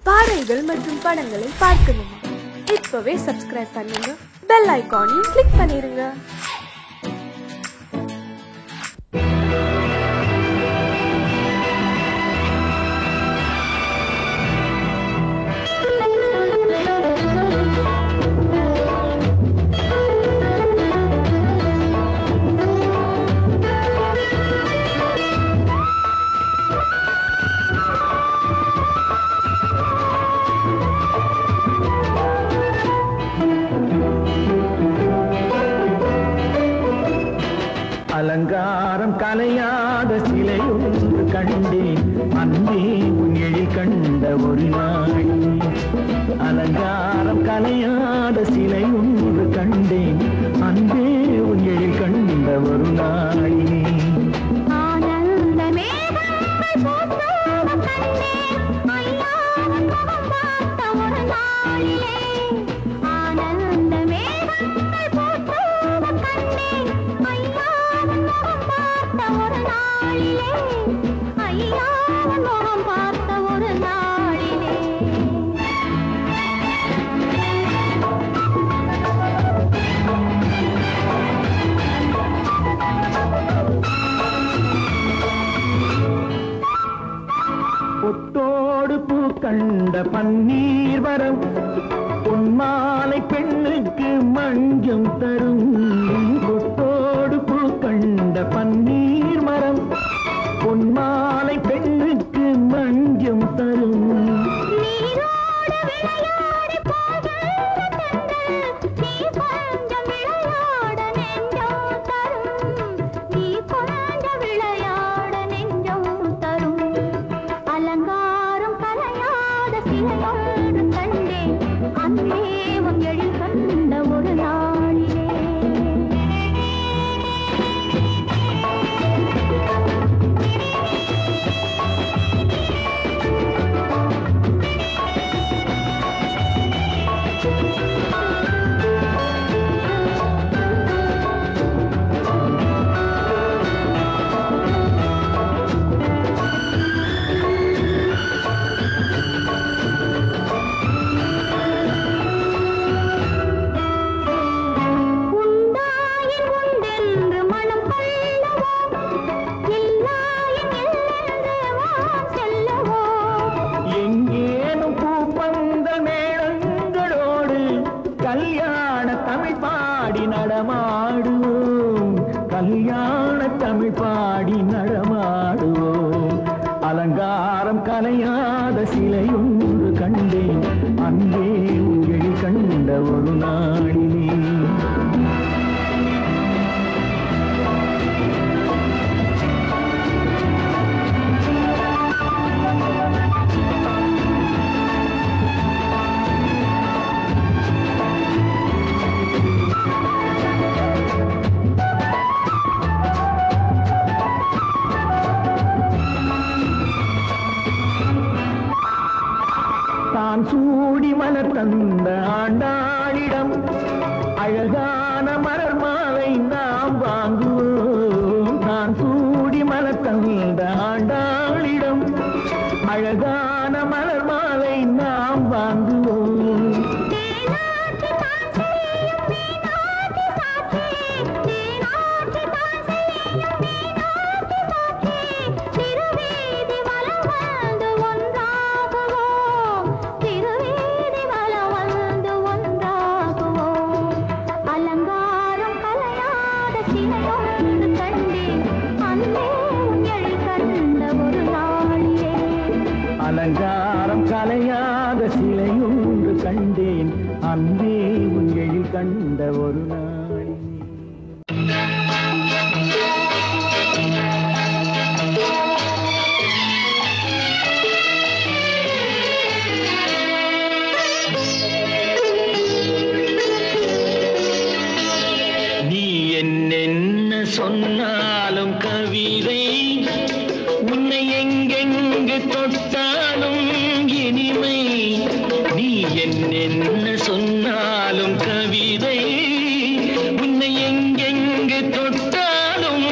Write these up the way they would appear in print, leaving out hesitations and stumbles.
பாடல்கள் மற்றும் படங்களை பார்க்கணுமா? இப்பவே சப்ஸ்கிரைப் பண்ணுங்க, பெல் ஐகானையும் கிளிக் பண்ணிருங்க. அலங்காரம் கலையாத சிலை ஒன்று கண்டேன், அன்பே உன் எழில் கண்ட ஒரு நாள். அலங்காரம் கலையாத சிலை ஒன்று கண்டேன், அன்பே உன் எழில் கண்ட ஒரு நாள். பொட்டோடு பூ கண்ட பன்னீர் வரம், பொன்மாலை பெண்ணுக்கு மஞ்சம் தரும். பொட்டோடு பூ கண்ட பன்னீர் மரம், பொன்மாலை பெண்ணுக்கு மஞ்சம் தரும். கல்யாண தமிழ் பாடி நடமாடுவோம், கல்யாண தமிழ் பாடி நடமாடுவோம். அலங்காரம் கலையாத சிலை ஒன்று கண்டேன், அன்பே உன் எழில் கண்ட ஒரு நாளிலே. தான் சூடி மலர் தந்த ஆண்டாளிடம் அழகான மலர் மாலை நாம் வாங்குவோம். தான் சூடி மலர் தந்த ஆண்டாளிடம் அழகான மலர் மாலை நாம் வாங்குவோம். அலங்காரம் கலையாத சிலை ஒன்று கண்டேன், அன்பே உன் எழில் கண்ட ஒரு நாளிலே. நீ என்ன சொன்னாலும் கவிதை, உன்னை எங்கெங்கு தொட்டாலும் இனிமை. நீ என்ன சொன்னாலும் கவிதை, உன்னை எங்கெங்கு தொட்டாலும்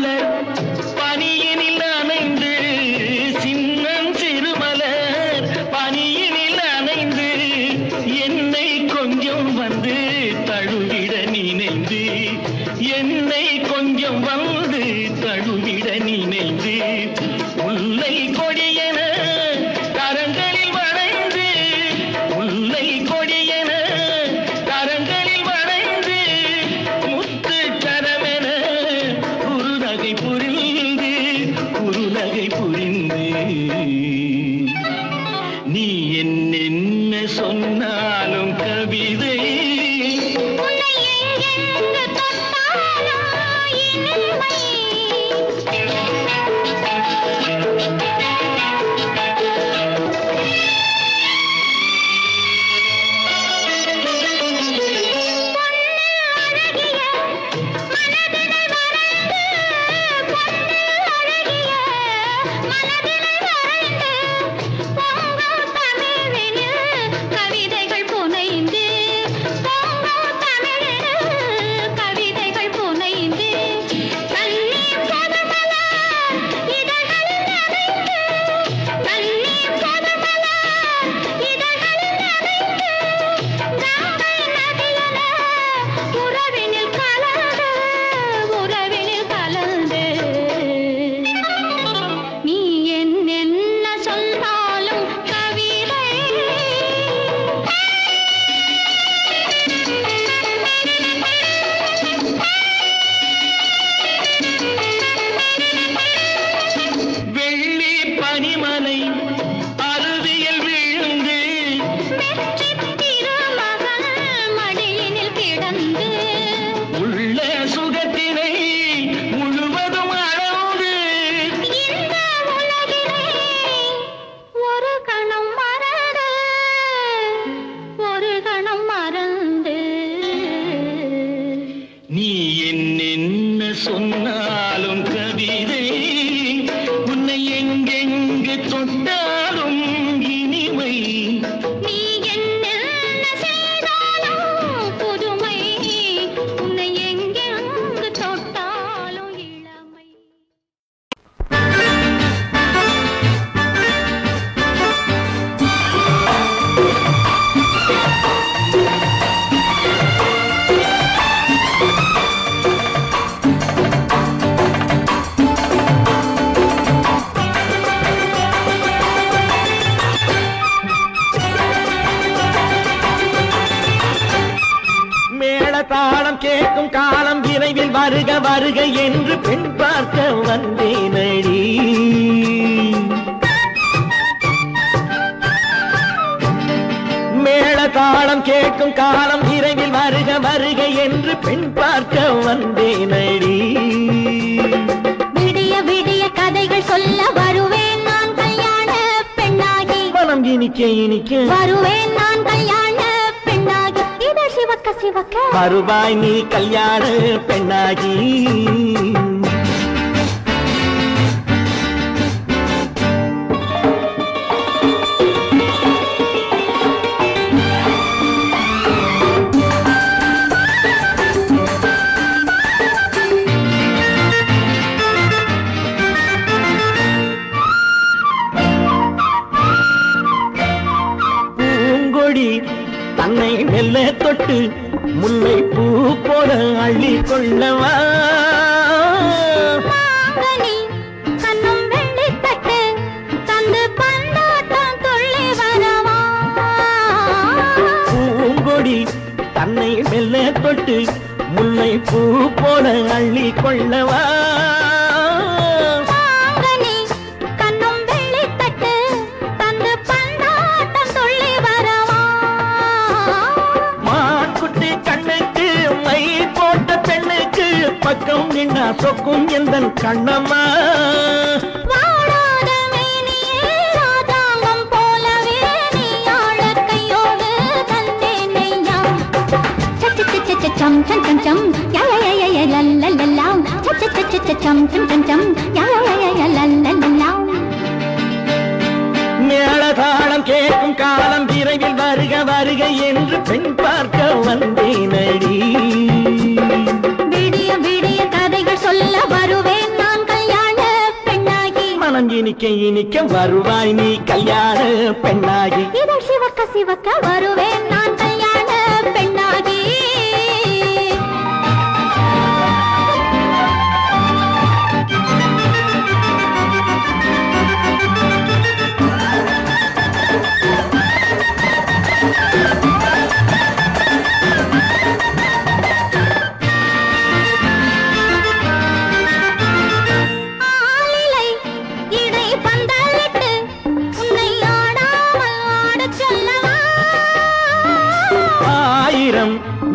மலர் பனியினில் அணைந்து சின்னம் சிறுமலர் பனியினில் அணைந்து என்னை கொஞ்சம் வந்து தழுவிட நினைந்து என்னை கொஞ்சம் வந்து தழுவிட நினைந்து முல்லை கொடியென கரங்களில் வளைந்து முல்லை கொடியென கரங்களில் வளைந்து முத்து கரமென குறுநகை புரிந்து நீ என்ன சொன்னாலும் கவிதை நீ என்ன சொன்னாலும் கவிதை உன்னை எங்கெங்கு தொட்டாலும் இனிமை நீ என்ன செய்தாலும் புதுமை உன்னை எங்கெங்கு தொட்டாலும் இளமை. தாளம் கேட்கும் காலம் விரைவில் வருக வருக என்று பெண் பார்க்க வந்தேனடி. மேள தாளம் கேட்கும் காலம் விரைவில் வருக வருக என்று பெண் பார்க்க வந்தேனடி. விடிய விடிய கதைகள் சொல்ல வருவேன் நான் கல்யாண பெண்ணாகி. மனம் இனிக்க இனிக்க வருவேன் நான் கல்யாண பெண்ணாகி. இதழ் சிவக்க சிவக்க வருவாய் நீ கல்யாண பெண்ணாகி. தன்னை மெல்ல தொட்டு முல்லை பூ போல அள்ளி கொள்ளவா. கண்ணும் வெள்ளி தட்டு தந்து பந்தாட்டம் துள்ளி வரவா. பூங்கொடி தன்னை மெல்ல தொட்டு முல்லை பூ போல அள்ளி கொள்ளவா. பக்கம் நின்னா சொக்கும் எந்தன் கண்ணம்மா. வாழாத மேனியே ராஜாங்கம் போலவே நீ ஆழ கையோடு தந்தேனையா. சம் சம் சம் சம் யய லல்லல்லா. சம் சம் சம் சம் யய லல்லல்லா. மேளதாளம் கேட்கும் காலம் விரைவில் வருக வருக என்று பெண் பார்க்க வந்தேனடி. விடிய விடிய கதைகள் சொல்ல வருவேன் மனம் இனிக்க இனிக்க வருவாய் நீ கல்யாண பெண்ணாகி. இதழ் சிவக்க சிவக்க வருவேன் நான் கல்யாண பெண்ணாகி.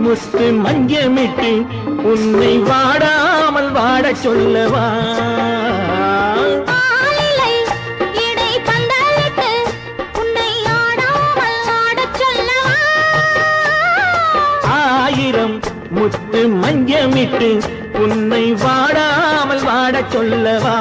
முத்து மஞ்சமிட்டு உன்னை வாடாமல் வாட சொல்லவா. ஆயிரம் முத்து மஞ்சமிட்டு உன்னை வாடாமல் வாட சொல்லவா.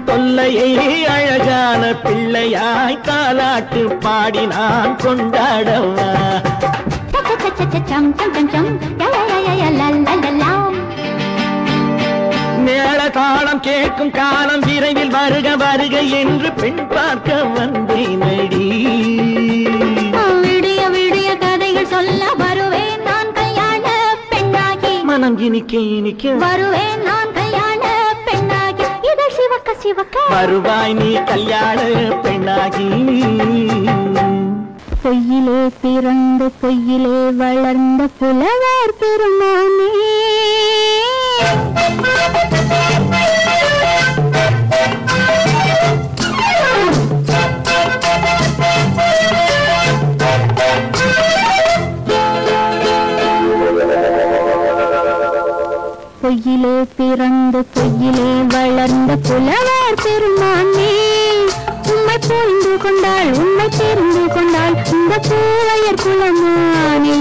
தொல்லையை அழகான பிள்ளையாய் தாலாட்டு பாடி நான் கொண்டாடவா. மேள தாளம் கேட்கும் காலம் விரைவில் வருக வருக என்று பெண் பார்க்க வந்தேனடி. விடிய விடிய கதைகள் சொல்ல வருவேன் நான் கல்யாண பெண்ணாகி. மனம் இனிக்க இனிக்க வருவேன் நான் கல்யாண பெண்ணாகி. இதழ் சிவக்க சிவக்க வருவாய் நீ கல்யாண பெண்ணாகி. பொய்யிலே பிறந்து பொய்யிலே வளர்ந்த புலவர் பெருமானே. பொய்யிலே பிறந்து பொய்யிலே வளர்ந்த புலவர் பெருமானே. உம்மை புரிந்து கொண்டாள் உண்மை தெரிந்து கொண்டாள் இந்த பூவையர் குலமானே.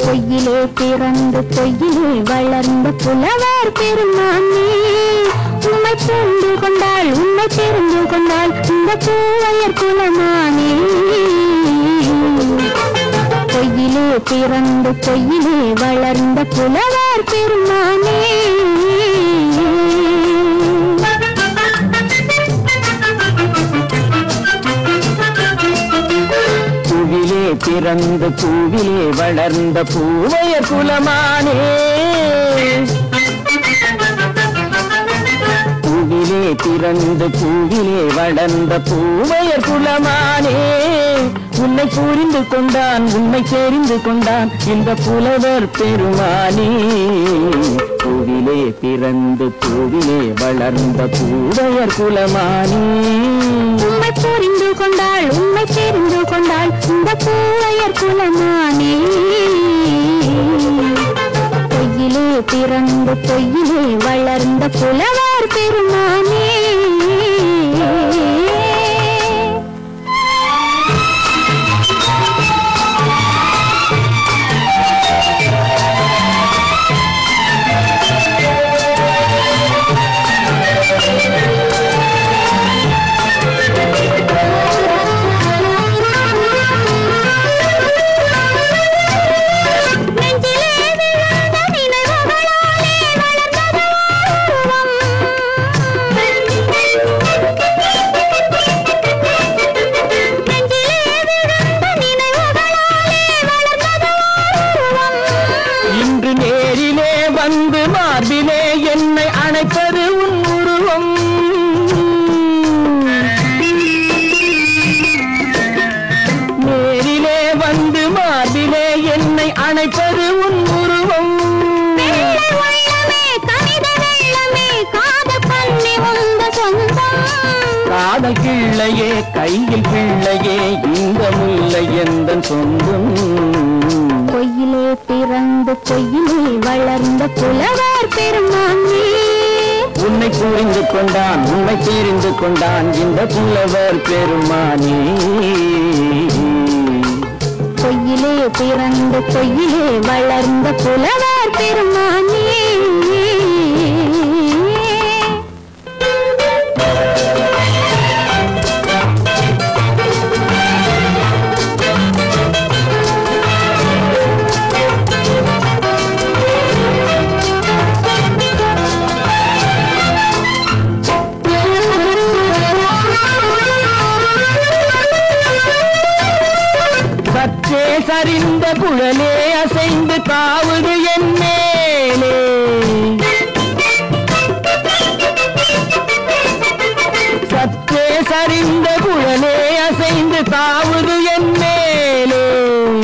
பொய்யிலே பிறந்து பொய்யிலே வளர்ந்த புலவர் பெருமானே. உம்மை புரிந்து கொண்டாள் உண்மை தெரிந்து கொண்டாள் இந்த பூவையர் குலமானே. பொய்யிலே பிறந்து பொய்யிலே வளர்ந்த புலவர் பெருமானே. பூவிலே பிறந்து பூவிலே வளர்ந்த பூவையர் குலமானே. பூவிலே பிறந்து பூவிலே வளர்ந்த பூவையர் குலமானே. உன்னை புரிந்து கொண்டான் உன்னை தெரிந்து கொண்டான் இந்த புலவர் பெருமானே. பூவிலே பிறந்து பூவிலே வளர்ந்த பூவையர் குலமானே. உம்மை புரிந்து கொண்டாள் உண்மை தெரிந்து கொண்டாள் இந்த பூவையர் குலமானே. பொய்யிலே பிறந்து பொய்யிலே வளர்ந்த புலவர் பெருமானே. வந்து மார்பிலே என்னை அணைப்பது உன் உருவம். நேரிலே வந்து மார்பிலே என்னை அணைப்பது உன் உருவம். காதல் கிள்ளையே கையில் பிள்ளையே இந்த முல்லை எந்தன் சொந்தம். பொய்யிலே பிறந்து பொய்யிலே வளர்ந்த புலவர் பெருமானே. உன்னை புரிந்து கொண்டான் உன்னை தெரிந்து கொண்டான் இந்த புலவர் பெருமானே. பொய்யிலே பிறந்து பொய்யிலே வளர்ந்த புலவர் பெருமானே. குழலே அசைந்து தாவுது என் மேலே சற்றே சரிந்த குழலே அசைந்து தாவுது என் மேலே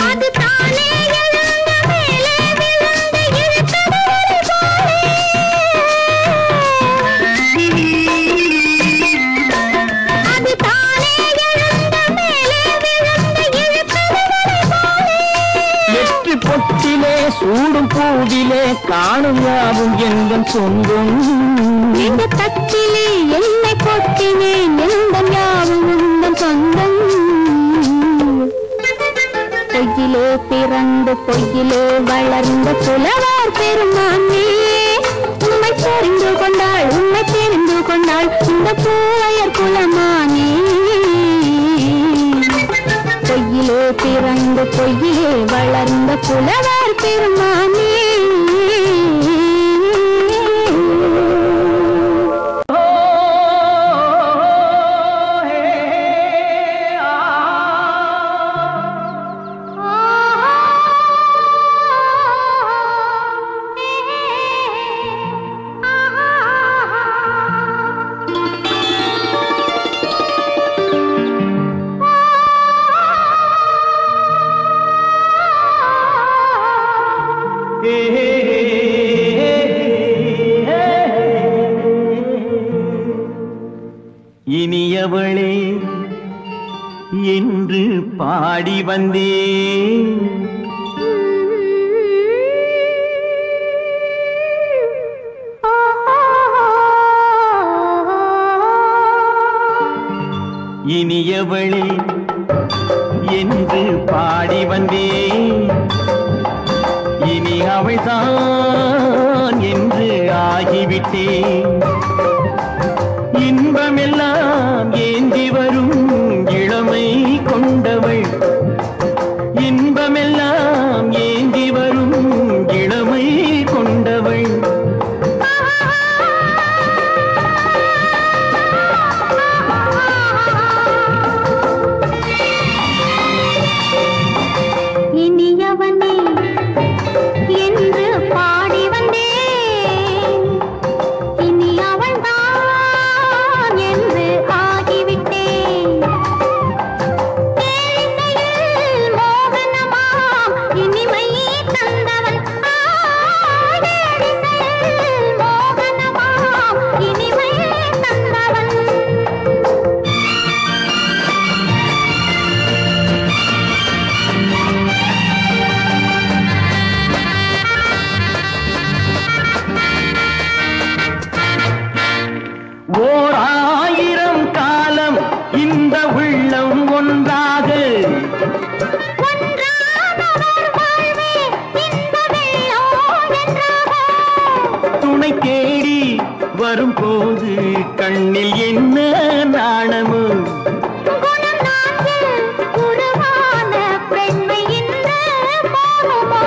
அது தானே எழுந்த மேலே விழுந்து இழுத்தது ஒரு போலே. அது தானே எழுந்த மேலே விழுந்து இழுத்தது ஒரு போலே. வெற்றி பொட்டிலே சூடும் பூவிலே காணும் யாவும் எங்கள் சொந்தம் இந்த தட்டிலே என்னை கொட்டினேன் எந்தன் யாவும் உந்தன் சொந்தம். பொய்யிலே பிறந்து பொய்யிலே வளர்ந்த புலவர் பெருமானே உண்மை தெரிந்து கொண்டாள் உண்மை தெரிந்து கொண்டாள் இந்த பூவையர் குலமானே. பொய்யிலே பிறந்து பொய்யிலே வளர்ந்த புலவர் பெருமானே. இனியவளே என்று பாடி வந்தேன் இனியவளே என்று பாடி வந்தேன் இனி அவள்தான் என்று ஆகிவிட்டேன் இன்பமெல்லாம் ஏந்தி வரும் இளமை கொண்டவள் இன்பமெல்லாம் ஏந்தி வரும் இளமை கொண்டவள் இனியவனே என்று பாடி வந்தேன் இனி அவள்தான் என்று ஆகிவிட்டேன். தேனிசையில் மோகனமாம் இனிமை தந்தவன் தேனிசையில் மோகனமாம் இனிமை தந்தவன். ஓர் ஆயிரம் காலம் இந்த உள்ளம் ஒன்றாக ஒன்றானவர் வாழ்வே இந்த வெள்ளம் என்றாக. துணை தேடி வரும்போது கண்ணில் என்ன நாணமோ குணம் நாட்டில் உருவான பெண்மை இந்த மோகமோ.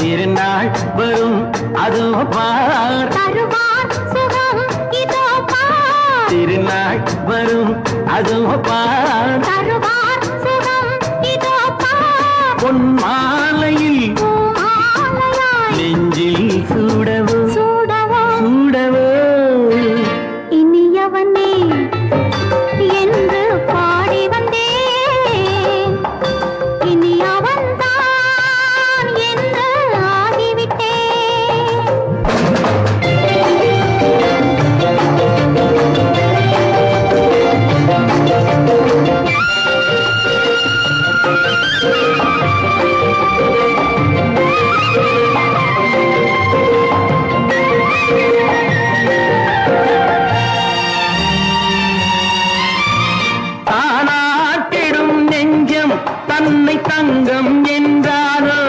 திருநாள் வரும் அதோ பார் தருவார் சுகம் இதோ பார். திருநாள் வரும் அதோ பார் தருவார் சுகம் இதோ பார். பொன் மாலையில் பூமாலையாய் நெஞ்சில் சூடவோ சூடவோ. சூடவோ இனியவனே என்று பாடி வந்தேன் இனி அவன்தான் என்று ஆகிவிட்டேன். தானாட்டிடும் நெஞ்சம் தன்னை தங்கம் என்றாரோ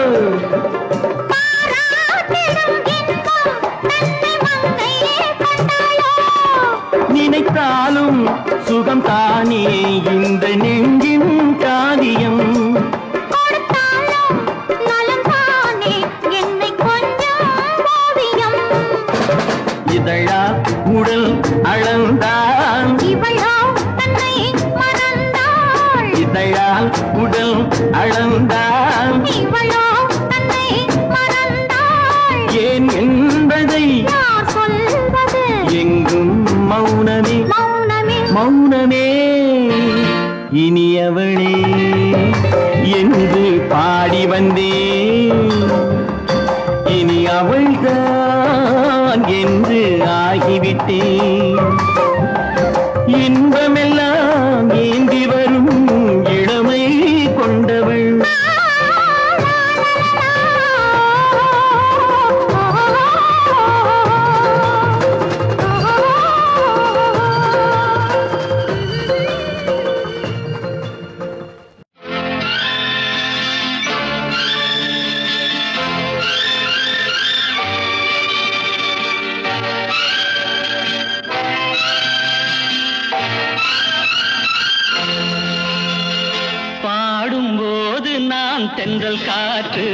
பாராட்டிடும் இன்பம் தன்னை மங்கையே கண்டாயோ. நினைத்தாலும் சுகம் தானே இந்த நெஞ்சின் காரியம் கொடுத்தாலும் நலம் தானே என்னை கொஞ்சம் ஓவியம். இதழா உடல் அளந்தான் இவளோ தன்னை மறந்தாள் இதழால் உடல் அளந்தான் மௌனமே இனியவளே என்று பாடி வந்தேன். இனி அவள்தான் என்று ஆகிவிட்டேன். இன்பமெல்லாம் ஏந்தி வரும் இளமை கொண்டவள். தென்றல் காற்று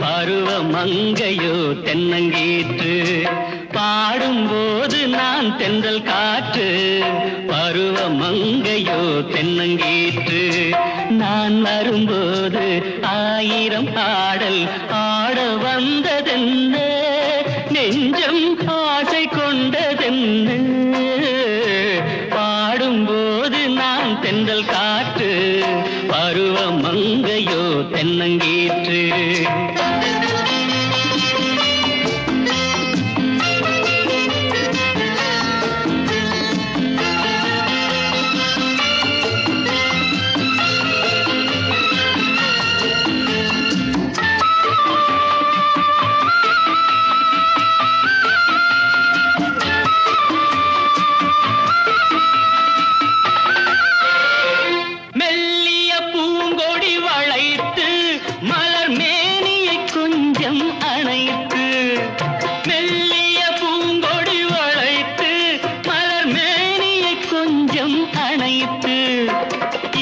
பருவ மங்கையோ தென்னங்கீற்று. பாடும்போது நான் தென்றல் காற்று பருவ மங்கையோ தென்னங்கீற்று. நான் வரும்போது ஆயிரம் ஆடல் ஆட வந்ததென்ன, நெஞ்சம் ஆசை கொண்டதென்ன. பாடும்போது நான் தென்றல் காற்று பருவ மங்கையோ தென்னங்கீற்று.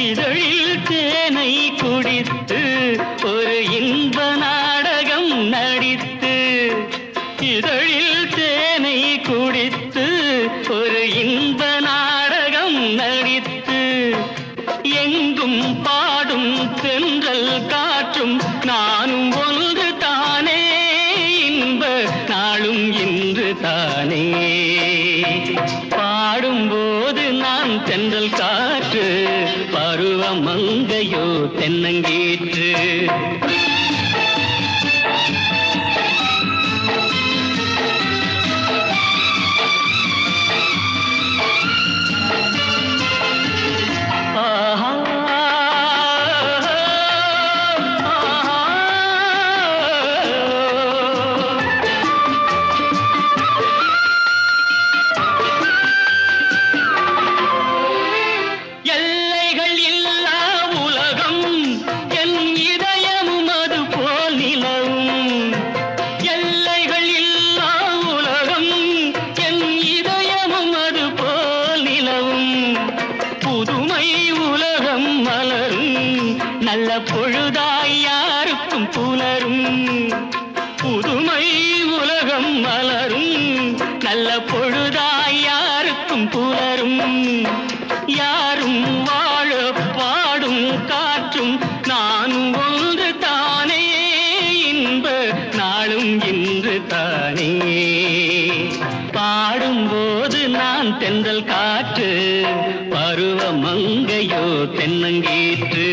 இதழில் தேனை குடித்து ஒரு இன்ப நாடகம் நடித்து, இதழில் தேனை குடித்து ஒரு இன்ப நாடகம் நடித்து, எங்கும் பாடும் தென்றல் காற்றும் நானும் ஒன்று தானே, இன்ப நாளும் இன்று தானே. பாடும்போது நான் தென்றல் காற்று பருவ மங்கையோ தென்னங்கீற்று. நல்ல பொழுதாய் யாருக்கும் புலரும், புதுமை உலகம் மலரும். நல்ல பொழுதாய் யாருக்கும் புலரும். யாரும் வாழ பாடும் காற்றும் நானும் ஒன்று தானே, இன்ப நாளும் இன்று தானே. பாடும்போது நான் தென்றல் காற்று பருவ மங்கையோ தென்னங்கீற்று.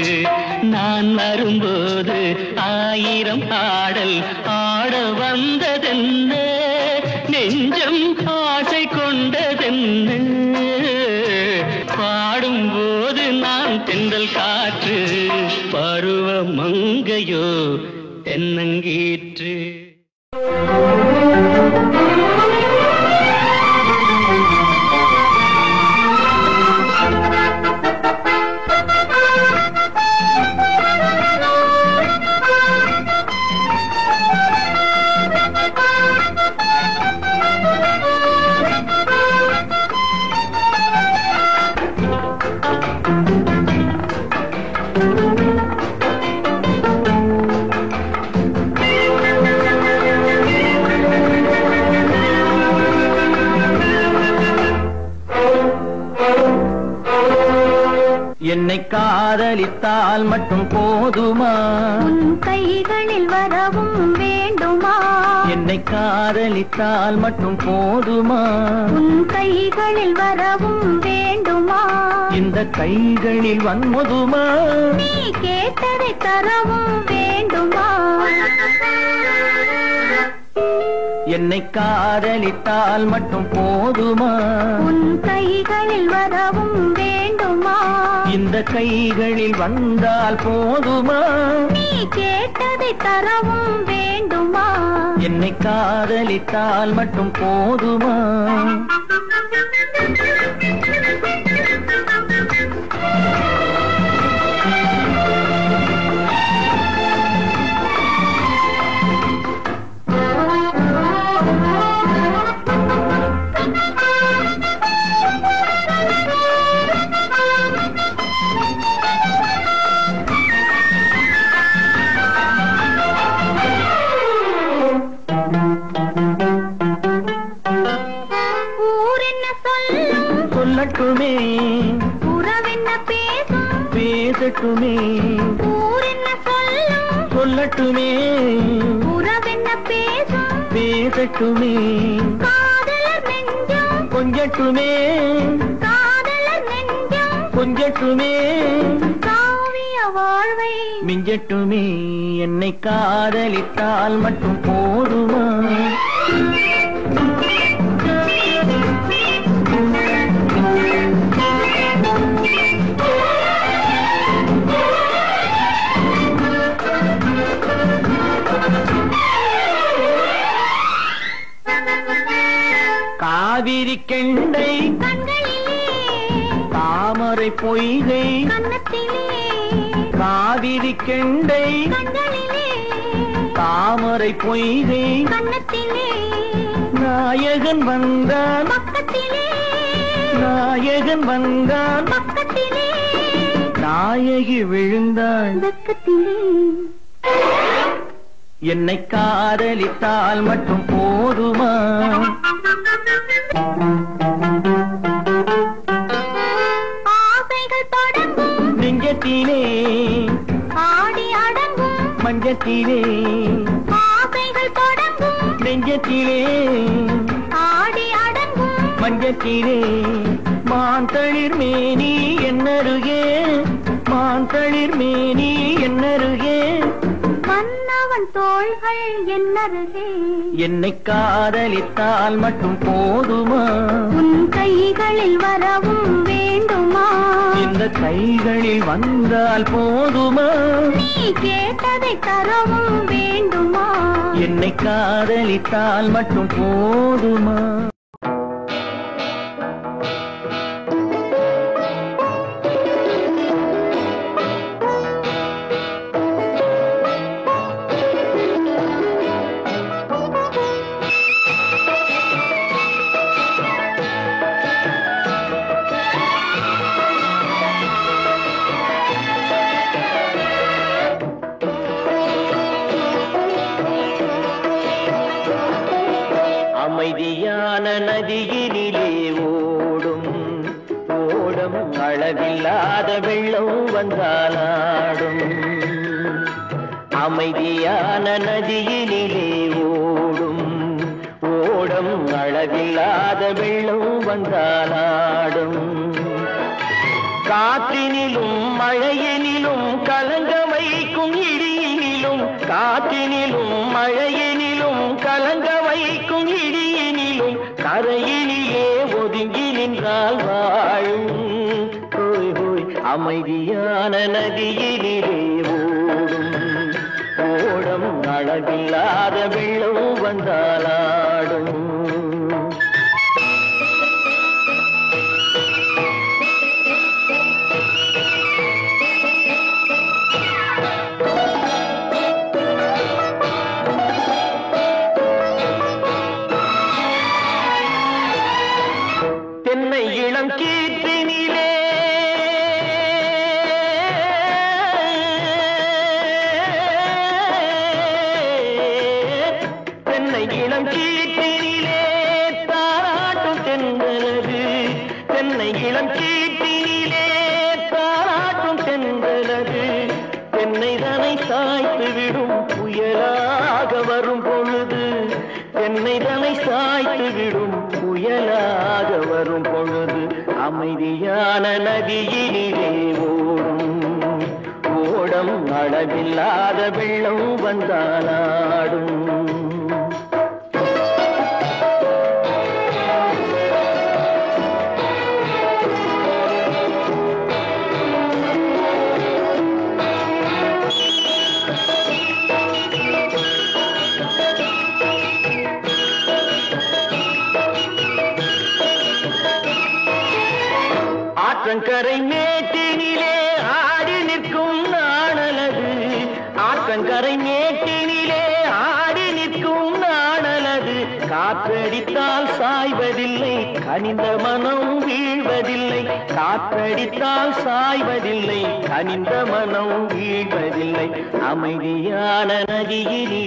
நான் வரும்போது ஆயிரம் ஆடல் ஆட வந்ததென்ன, நெஞ்சம் ஆசை கொண்டதென்ன. பாடும்போது நான் தென்றல் காற்று பருவ மங்கையோ தென்னங்கீற்று. என்னை காதலித்தால் மட்டும் போதுமா, உன் கைகளில் வரவும் வேண்டுமா? என்னை காதலித்தால் மட்டும் போதுமா, உன் கைகளில் வரவும் வேண்டுமா? இந்த கைகளில் வன்முதுமா நீ கேட்டதை தரவும் வேண்டுமா என்னை காதலித்தால் மட்டும் போதுமா உன் கைகளில் வரவும் வேண்டுமா இந்த கைகளில் வந்தால் போதுமா நீ கேட்டதை தரவும் வேண்டுமா என்னை காதலித்தால் மட்டும் போதுமா சொல்லட்டுமே உறவென்ன பேசும் பேசட்டுமே ஊர் என்ன சொல்லும் சொல்லட்டுமே உறவென்ன பேசும் பேசட்டுமே காதலர் நெஞ்சம் கொஞ்சட்டுமே காதலர் நெஞ்சம் கொஞ்சட்டுமே காவிய வாழ்வை மிஞ்சட்டுமே என்னை காதலித்தால் மட்டும் போதுமா காவிரி கெண்டை கண்களிலே தாமரை பொய்கை கன்னத்திலே காவிரி கெண்டை கண்களிலே தாமரை பொய்கை கன்னத்திலே நாயகன் வந்தான் பக்கத்திலே நாயகன் வந்தான் பக்கத்திலே நாயகி விழுந்தாள் பக்கத்திலே என்னை காதலித்தால் மட்டும் போதுமா ஆசைகள் தொடங்கும் நெஞ்சத்திலே ஆடி அடங்கும் மஞ்சத்திலே ஆசைகள் தொடங்கும் நெஞ்சத்திலே ஆடி அடங்கும் மஞ்சத்திலே மாந்தளிர் மேனி என்னருகே மாந்தளிர் மேனி என்னருகே மன்னவன் தோள்கள் என்னருகே என்னை காதலித்தால் மட்டும் போதுமா உன் கைகளில் வரவும் வேண்டுமா இந்த கைகளில் வந்தால் போதுமா நீ கேட்டதை தரவும் வேண்டுமா என்னை காதலித்தால் மட்டும் போதுமா அமைதியான நதியினிலே ஓடும் ஓடம் அளவில்லாத வெள்ளம் வந்தாலாடும் அமைதியான நதியினிலே ஓடும் ஓடம் அளவில்லாத வெள்ளம் வந்தாலாடும் காற்றினிலும் மழையினிலும் கலங்க வைக்கும் இடியினிலும் காற்றினிலும் மழையினிலும் கலங்க வைக்கும் இடியினிலும் கரையினிலே ஒதுங்கி நின்றால் வாழும் ஹோய் ஹோய் அமைதியான நதியினிலே ஓடும் ஓடம் அளவில்லாத வெள்ளம் வந்தாலாடும் தென்னை இளம் கீற்றினிலே தென்னை இளம் கீற்றினிலே தாராட்டும் தென்றலது தென்னை இளம் கீற்றினிலே தாராட்டும் தென்றலது தென்னை தனை சாய்த்து விடும் புயலாக வரும் பொழுது தென்னை தனை சாய்த்து விடும் புயல் புயலாக வரும் பொழுது அமைதியான நதியினிலே ஓடும் ஓடம் அளவில்லாத வெள்ளம் வந்தாலாடும். ஆற்றங்கரை மேட்டினிலே ஆடி நிற்கும் நாணலது ஆற்றங்கரை மேட்டினிலே ஆடி நிற்கும் நாணலது காற்றடித்தால் சாய்வதில்லை கனிந்த மனம் வீழ்வதில்லை காற்றடித்தால் சாய்வதில்லை கனிந்த மனம் வீழ்வதில்லை அமைதியான நதியினிலே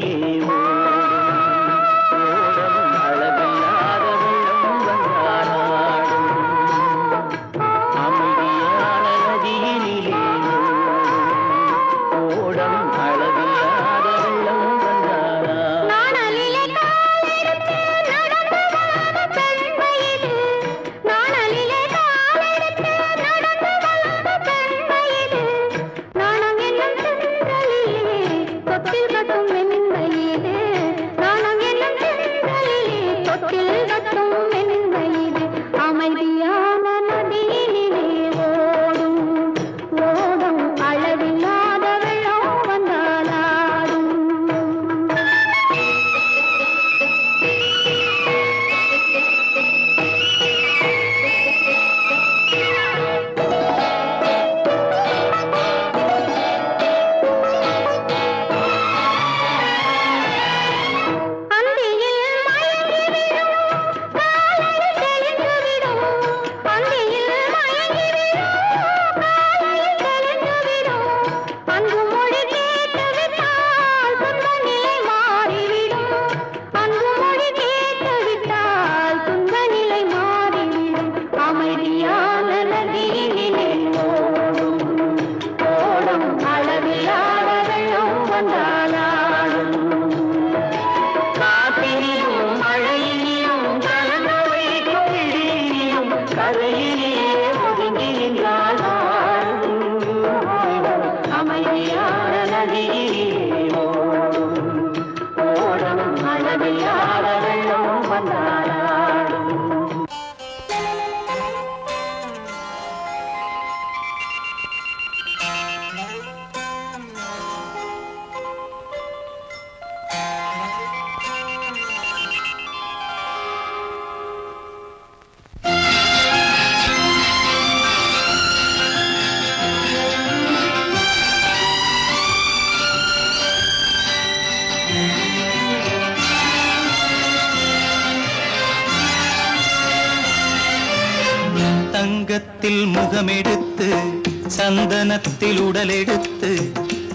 தங்கத்தில் முகமெடுத்து சந்தனத்தில் உடலெடுத்து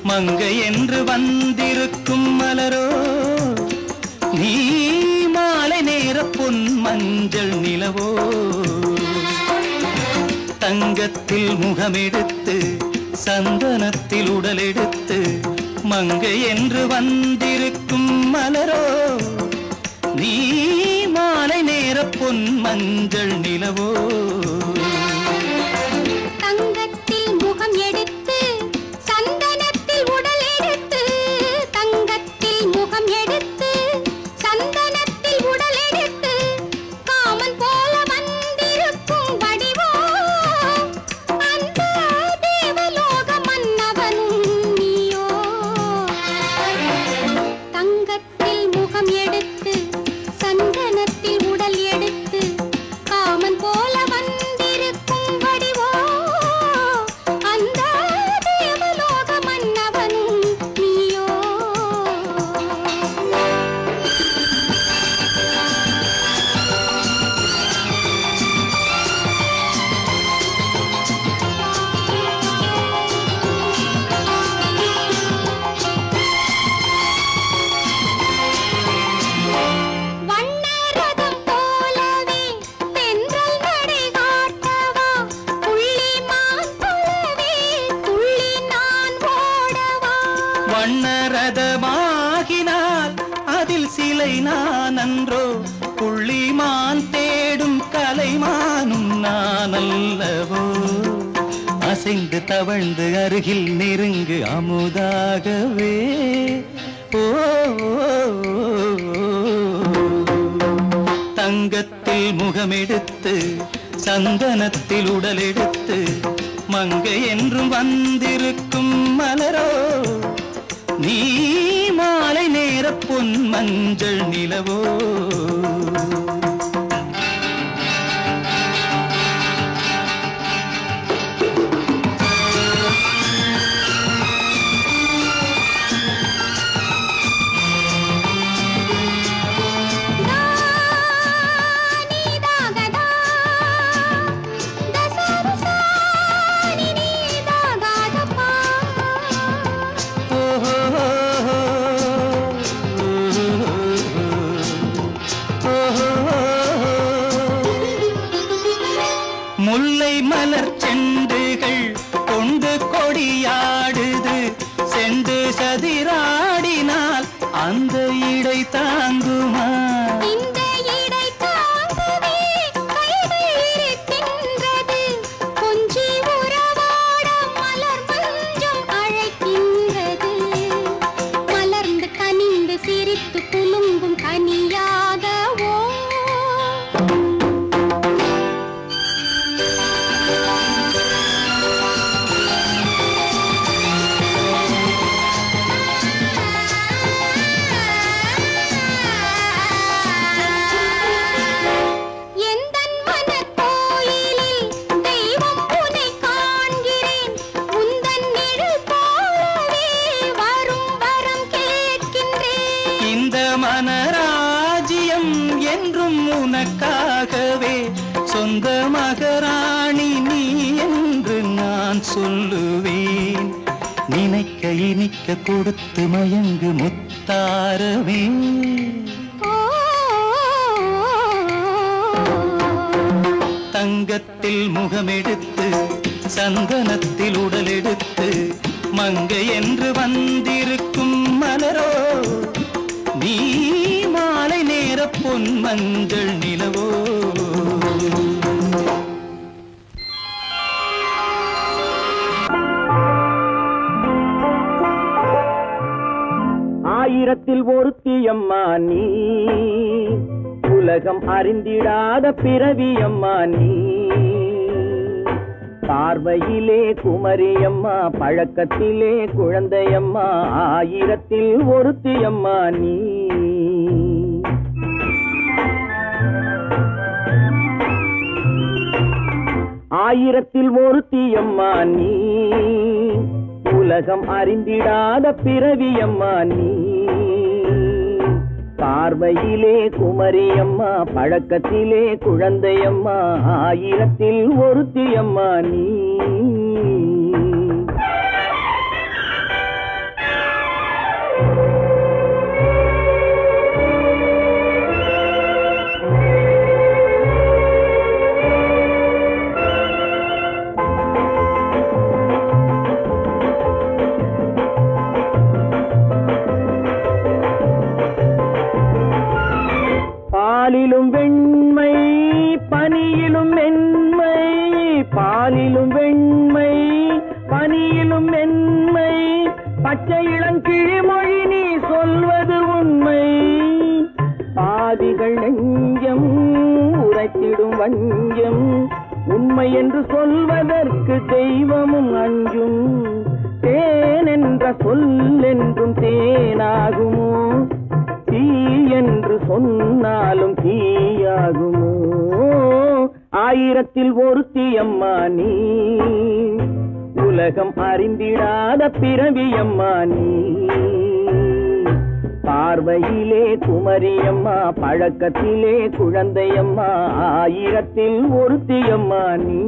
மங்கை என்று வந்திருக்கும் மலரோ நீ மாலை நேர பொன் மஞ்சள் நிலவோ தங்கத்தில் முகமெடுத்து சந்தனத்தில் உடலெடுத்து மங்கை என்று வந்திருக்கும் மலரோ நீ மாலை நேர பொன் மஞ்சள் நிலவோ தங்கத்தில் முகம் எடுத்து சந்தனத்தில் உடல் எடுத்து தங்கத்தில் முகம் எடுத்து சந்தனத்தில் உடல் எடுத்து காமன் போல வந்திருக்கும் வடிவோ அந்த தேவலோக மன்னவனும் நீயோ தங்கத்தில் முகம் எடுத்து சந்தனத்தில் உடல் எடுத்து காமன் போல வந்திருக்கும் வடிவோ அந்த தேவலோக மன்னவனும் நீயோ வண்ணரதம் போலவே தென்றல் நடை காட்டவா புள்ளிமான் போலவே துள்ளி நான் ஓடவா வண்ணரதமாகினால் அதில் சிலை நான் அன்றோ புள்ளிமான் தேடும் அல்லவோ அசைந்து தவழ்ந்து அருகில் நெருங்கு அமுதாகவே ஓ தங்கத்தில் முகமெடுத்து சந்தனத்தில் உடலெடுத்து மங்கை என்றும் வந்திருக்கும் மலரோ நீ மாலை நேர பொன் மஞ்சள் நிலவோ முல்லை மலர் செண்டுகள் கொண்டு கொடியாடுது செண்டு சதிராடினால் அந்த இடை தாங்குமா இந்த இடை தாங்குவே கைகள் இருக்கின்றது கொஞ்சி உறவாட மலர் மஞ்சம் அழைக்கின்றது மலர்ந்து கனிந்து சிரித்து குலுங்கும் கனியாகவோ மனராஜ்யம் என்றும் உனக்காகவே சொந்த மகராணி நீ என்று நான் சொல்லுவேன் நினைக்க இனிக்க கொடுத்து மயங்கு முத்தாரவே தங்கத்தில் முகமெடுத்து சந்தனத்தில் உடலெடுத்து மங்கை என்று வந்திருக்கும் மலரோ நீ மாலை நேர பொன் மஞ்சள் நிலவோ ஆயிரத்தில் ஒருத்தியம்மா நீ உலகம் அறிந்திடாத பிறவியம்மா நீ பார்வையிலே குமரியம்மா பழக்கத்திலே குழந்தையம்மா ஆயிரத்தில் ஒருத்தியம்மா நீ ஆயிரத்தில் ஒருத்தியம்மா நீ உலகம் அறிந்திடாத பிறவியம்மா நீ பார்வையிலே குமரியம்மா பழக்கத்திலே குழந்தையம்மா ஆயிரத்தில் ஒருத்தியம்மா நீ பாலிலும் வெண்மை பனியிலும் மென்மை பாலிலும் வெண்மை பனியிலும் மென்மை பச்சை இளங்கிழிமொழி நீ சொல்வது உண்மை பாதிகள் நெஞ்சம் உரைத்திடும் வஞ்சம் உண்மை என்று சொல்வதற்கு தெய்வமும் அஞ்சும் தேன் என்ற சொல் என்றும் தேனாகுமோ தீ என்று சொன்னாலும் தீயாகுமோ ஆயிரத்தில் ஒருத்தியம்மா நீ உலகம் அறிந்திடாத பிறவியம்மா நீ பார்வையிலே குமரியம்மா பழக்கத்திலே குழந்தையம்மா ஆயிரத்தில் ஒருத்தியம்மா நீ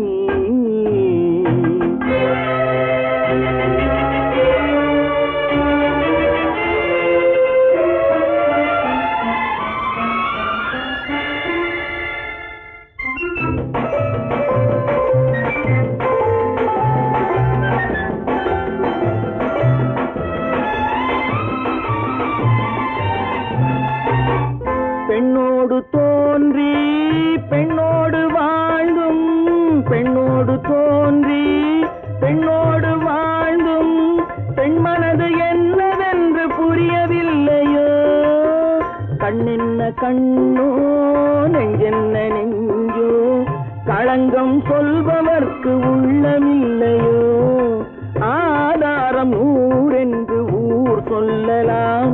பெண்ணோடு தோன்றி பெண்ணோடு வாழ்ந்தும் பெண் என்பர்க்கு உள்ளமில்லையோ ஆதாரம் ஊரென்று ஊர் சொல்லலாம்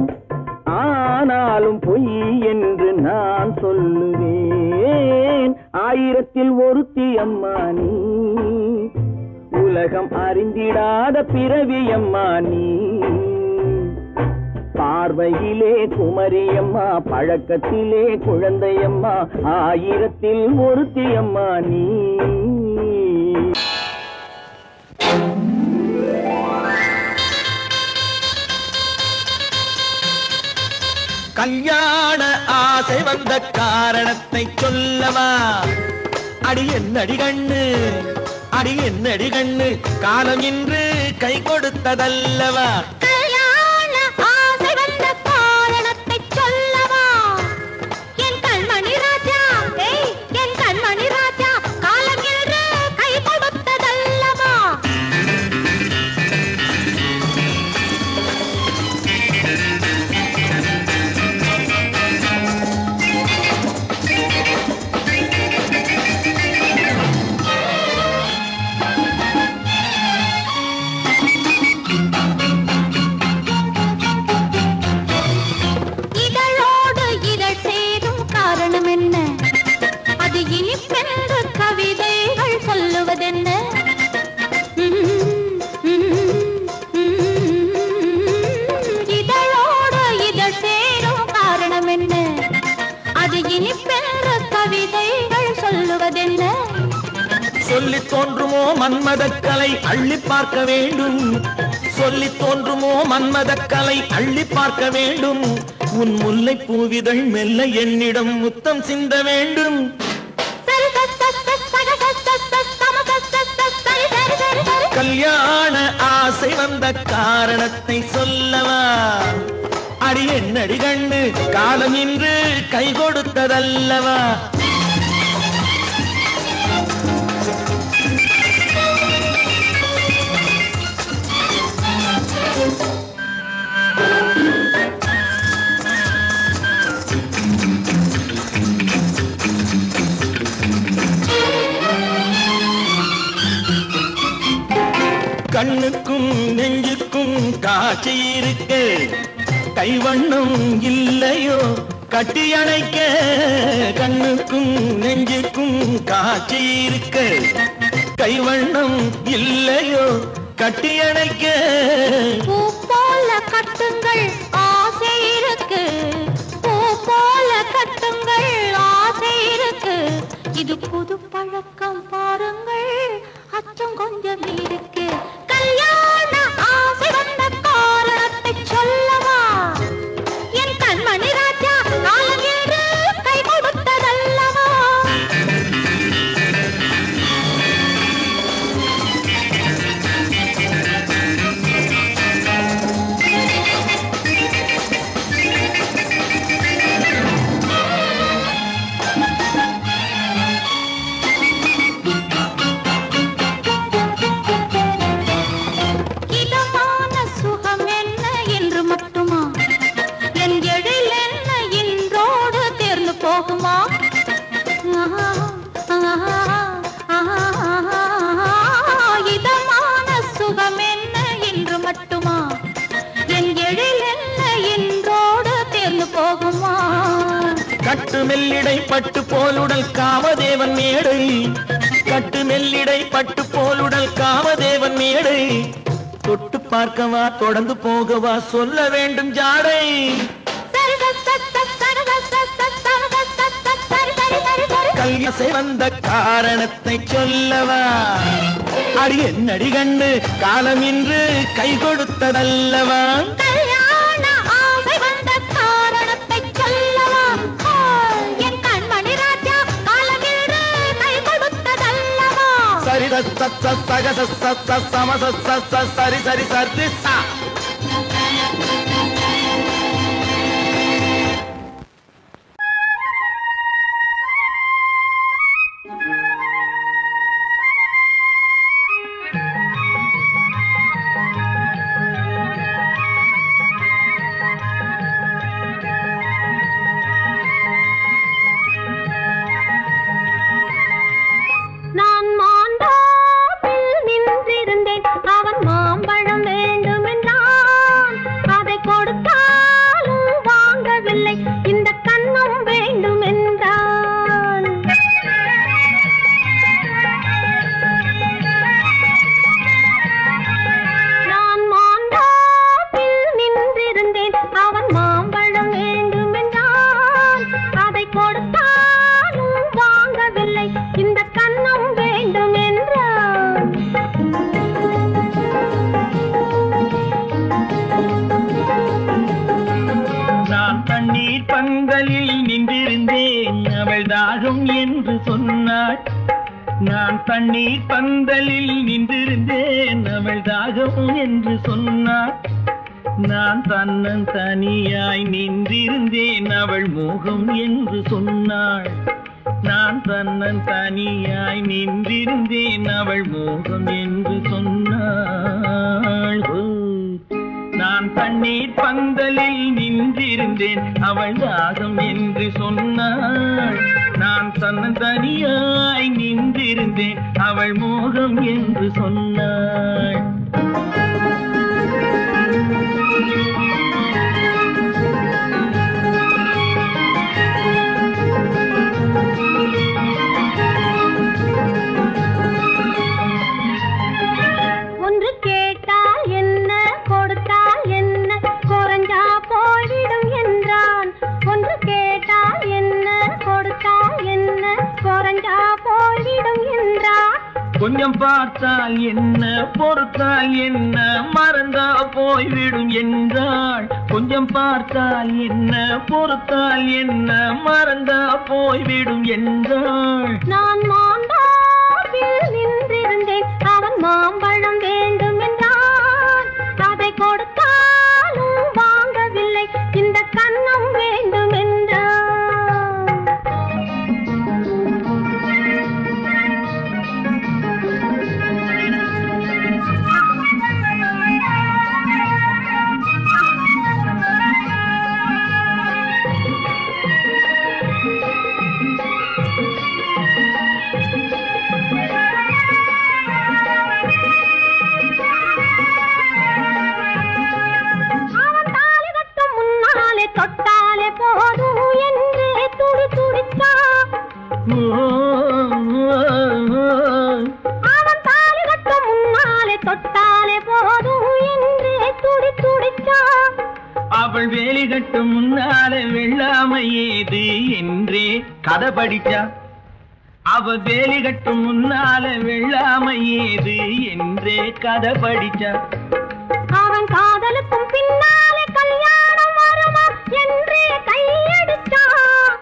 ஆனாலும் பொய் என்று நான் சொல்லுவேன் ஆயிரத்தில் ஒருத்தி அம்மா நீ உலகம் அறிந்திடாத பிறவி அம்மா நீ பார்வையிலே குமரியம்மா பழக்கத்திலே குழந்தையம்மா ஆயிரத்தில் ஒருத்தி அம்மா நீ கல்யாண ஆசை வந்த காரணத்தை சொல்லவா அடி என்னடி கண்ணு அடி என்னடி கண்ணு காலம் இன்று கை கொடுத்ததல்லவா கல்யாண ஆசை வந்த காரணத்தை சொல்லவா என் கண்மணி ராஜா என் கண்மணி ராஜா காலம் என்று கை கொடுத்ததல்லவா இதழோடு இதழ் சேரும் காரணம் என்ன அது இனிப்பென்று கவிதைகள் சொல்லுவதென்ன இதழோடு இதழ் சேரும் காரணம் என்ன அது இனிப்பென்று கவிதைகள் சொல்லுவதென்ன சொல்லி தோன்றுமோ மன்மதக்கலை அள்ளி பார்க்க வேண்டும் சொல்லி தோன்றுமோ மன்மதக்கலை அள்ளி பார்க்க வேண்டும் உன் முல்லை பூவிதழ் மெல்ல என்னிடம் முத்தம் சிந்த வேண்டும் கல்யாண ஆசை வந்த காரணத்தை சொல்லவா அடி என்னடி கண்ணு காலம் இன்று கை கொடுத்ததல்லவா கண்ணுக்கும் நெஞ்சுக்கும் காட்சி இருக்கு கைவண்ணம் இல்லையோ கட்டி அணைக்க கண்ணுக்கும் நெஞ்சுக்கும் காட்சி இருக்கு கைவண்ணம் இல்லையோ கட்டி அணைக்க பூ போல கட்டுங்கள் ஆசை இருக்கு பூ போல கட்டுங்கள் ஆசை இருக்கு இது புது பழக்கம் பாருங்கள் அச்சம் கொஞ்சம் இருக்கு கல்யாண ஆசை வந்த காரணத்தை சொல்லவா என் கண்மணி ராஜா காலம் என்று கை கொடுத்ததல்லவா இதமான சுகம் என்ன என்று மட்டுமா என் எழில் என்ன இன்றோடு தேர்ந்து போகுமா இதமான சுகம் என்ன என்று மட்டுமா என் எழில் என்ன இன்றோடு தேர்ந்து போகுமா கட்டு மெல்லிடை பட்டு போலுடல் காமதேவன் மேடை கட்டு மெல்லிடை பட்டு போலுடல் காமதேவன் மேடை தொட்டு பார்க்கவா தொடர்ந்து போகவா சொல்ல வேண்டும் ஜாடை கல்யாசை வந்த காரணத்தை சொல்லவா அடி என்னடி கண்டு காலம் இன்று கை கொடுத்ததல்லவா கல்யாண ஆசை வந்த காரணத்தை சொல்லவா என் கண்மணி ராஜா காலம் என்று கை கொடுத்ததல்லவா சரி சக சம சரி சரி சரி சா நான் மாண்டா நான் தண்ணீர் பந்தலில் நின்றிருந்தேன் அவள் தாகம் என்று சொன்னாள். நான் தன்னன் தனியாய் நின்றிருந்தேன் அவள் மோகம் என்று சொன்னாள். நான் தன்னன் தனியாய் நின்றிருந்தேன் அவள் மோகம் என்று சொன்னாள். நான் தண்ணீர் பந்தலில் நின்றிருந்தேன் அவள் தாகம் என்று சொன்னாள். நான் தன்னன் தனியாய் நின்றிருந்தேன் அவள் மோகம் என்று சொன்னாள். ஒன்று கேட்டால் என்ன கொடுத்தால் என்ன குறைஞ்சா போய்விடும் என்றான். ஒன்று கேட்டால் என்ன கொடுத்தால் என்ன குறைஞ்சா போய்விடும் என்றான். கொஞ்சம் பார்த்தால் என்ன பொறுத்தால் என்ன மறந்தா போய்விடும் என்றாள். கொஞ்சம் பார்த்தால் என்ன பொறுத்தால் என்ன மறந்தா போய்விடும் என்றாள். நான் மாந்தாப்பில் நின்றிருந்தேன் அவன் மாம்பழம் வேண்டும் என்றான். அதை கொடுத்தாலும் வாங்கவில்லை இந்த கன்னம் வேண்டும் என்றான். தொட்டாலே போதும் என்றே துடி துடித்தான். அவன் தாலி கட்ட முன்னாலே தொட்டாலே போதும் என்றே துடி துடித்தான். அவள் வேலி கட்டும் முன்னாலே வெள்ளாமை ஏது என்றே கதை படிச்சா. அவள் வேலி கட்டும் முன்னாலே வெள்ளாமை ஏது என்றே கதை படிச்சா. அவன் காதலுக்கும் பின்னாலே கல்யாணம் வருமா என்றே கையடிச்சான்.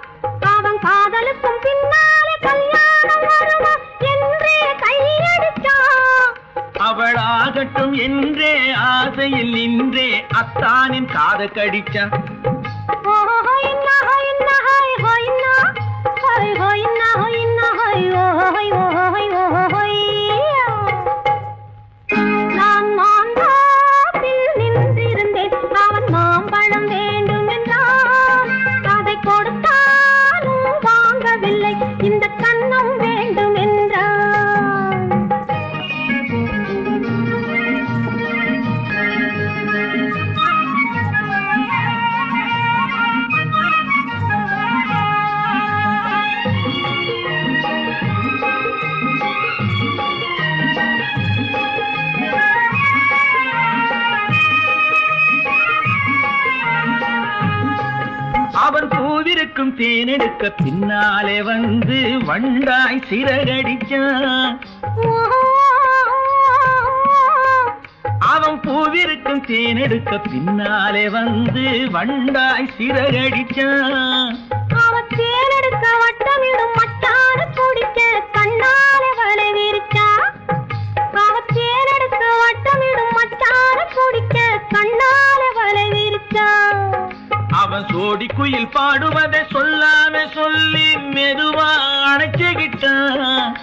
அவன் காதலுக்கும் பின்னாலே கல்யாணம் வருமா என்றே கையடிச்சான். அவள் ஆகட்டும் என்றே ஆசையில் நின்றே அத்தானின் காத கடிச்சா. நான் மாந்தாப்பில் நின்றிருந்தேன் அவன் மாம்பழம் வேண்டும் என்றான். அதை கொடுத்தாலும் வாங்கவில்லை இந்த கன்னம் வேண்டும் என்றான். அவன் பூவிருக்கும் தேனெடுக்க பின்னாலே வந்து வண்டாய் சிறகடிச்சான். அவன் பூவிருக்கும் தேனெடுக்க பின்னாலே வந்து வண்டாய் சிறகடிச்சான். அவன் தேனெடுக்க வட்டமிடும் மட்டான குடிக்க கண்ணாலே வலை விரிச்சா. அவன் தேனெடுக்க வட்டமிடும் மட்டான குடிக்க கண்ணாலே வலை விரிச்சா. அவன் சோடி குயில் பாடுவதை சொல்லாம சொல்லி மெதுவா அணைச்சுகிட்டான்.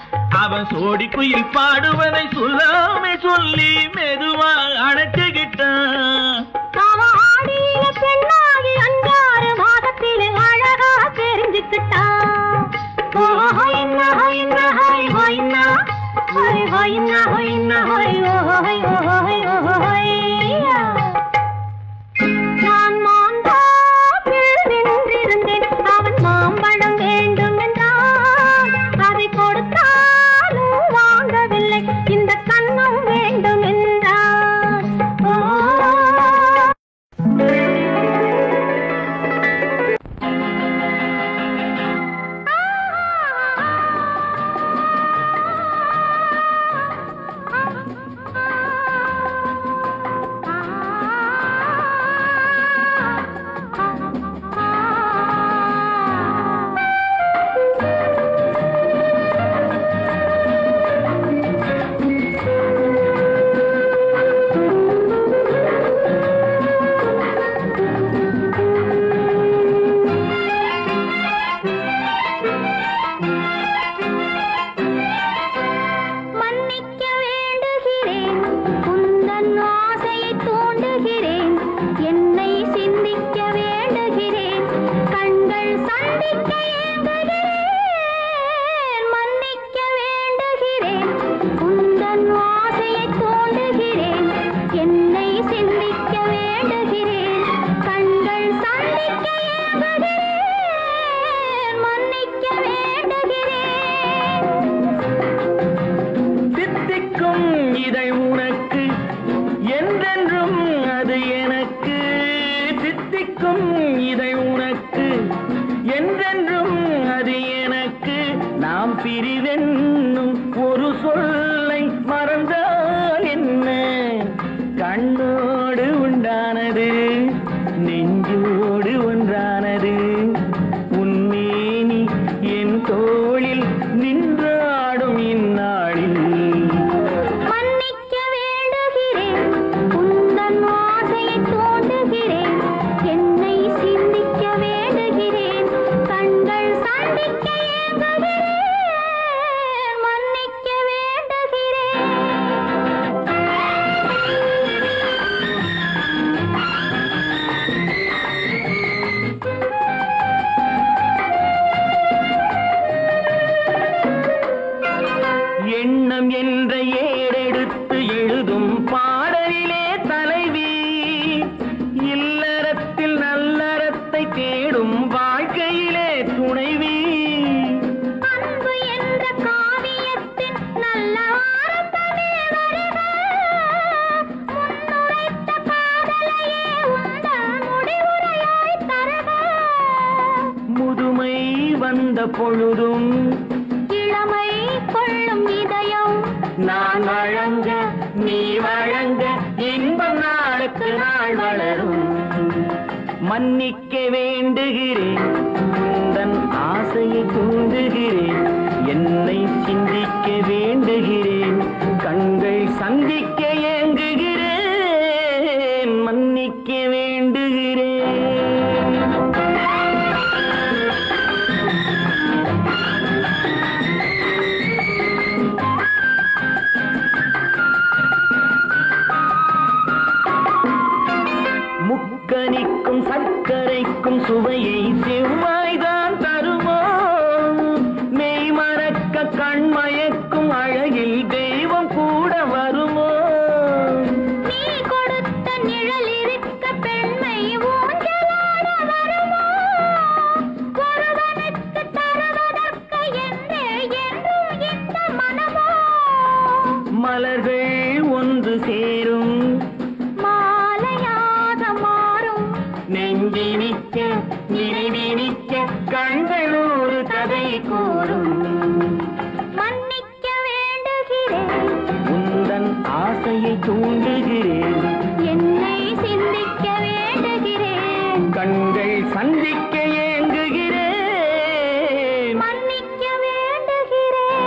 அவன் சோடி குயில் பாடுவதை சொல்லாம சொல்லி மெதுவா அணைச்சுகிட்டான். அவன் ஆடிய பெண்ணாகி 5-6 மாதத்திலே அழகா தெரிஞ்சுக்கிட்டான். நான் மாந்தாப்பில் நின்றிருந்தேன் அவன் மாம்பழம் வேண்டும் என்றான். அதை கொடுத்தாலும் வாங்கவில்லை இந்த கன்னம் வேண்டும் என்றான். இதழ் உனக்கு என்றென்றும் அது எனக்கு தித்திக்கும் இதழ் உனக்கு என்றென்றும் அது எனக்கு நாம் பிரிவென்னும் ஒரு சொல்லை மறந்தால் என்ன கண்ணோடு உண்டானது நெஞ்சோடு ஒன்றானது உன்னேனி என் தோளில் நின்றாடும் இந்நாளில் மன்னிக்க வேண்டுகிறேன் உந்தன் ஆசையை தோண்டுகிறேன் என்னை சிந்திக்க வேண்டுகிறேன் கண்கள் சந்திக்க ஏங்குகிறேன் மன்னிக்க வேண்டுகிறேன் எண்ணம் என்ற ஏடெடுத்து எழுதும் பாடலிலே தலைவி இல்லறத்தில் நல்லறத்தை தேடும் வாழ்க்கையிலே துணைவி அன்பு என்ற காவியத்தின் நல்ல ஆரம்பமே வருக முன்னுரைத்த காதலையே உந்தன் முடிவுரையாய் தருக முதுமை வந்த பொழுதும் இளமை கொள்ளும் இதயம் நான் வழங்க நீ வழங்க இன்பம் நாளுக்கு நாள் வளரும் மன்னிக்க வேண்டுகிறேன் உந்தன் ஆசையை தூண்டுகிறேன் என்னை சிந்திக்க வேண்டுகிறேன் கண்கள் சந்திக்க ஏங்குகிறேன் மன்னிக்க வேண்டுகிறேன் முக்கனிக்கும் சர்க்கரைக்கும் சுவையை செவ்வாய்தான் தருமோ மெய் மறக்க கண்மயக்கும் அழகில் தெய்வம் கூட வருமோ நீ கொடுத்த நிழல் இருக்க பெண்மை ஊஞ்சலாட வருமோ ஒருவனுக்கு தருவதற்கு என்றே என்றும் இந்த மனமோ மலர்கள் ஒன்று சேரும் மாலையாக மாறும் நெஞ்சினிக்க நினைவினிக்க கண்கள் ஒரு கதை கூறும் மன்னிக்க வேண்டுகிறேன் உந்தன் ஆசையை தூண்டுகிறேன் என்னை சிந்திக்க வேண்டுகிறேன் கண்கள் சந்திக்க ஏங்குகிறேன் மன்னிக்க வேண்டுகிறேன்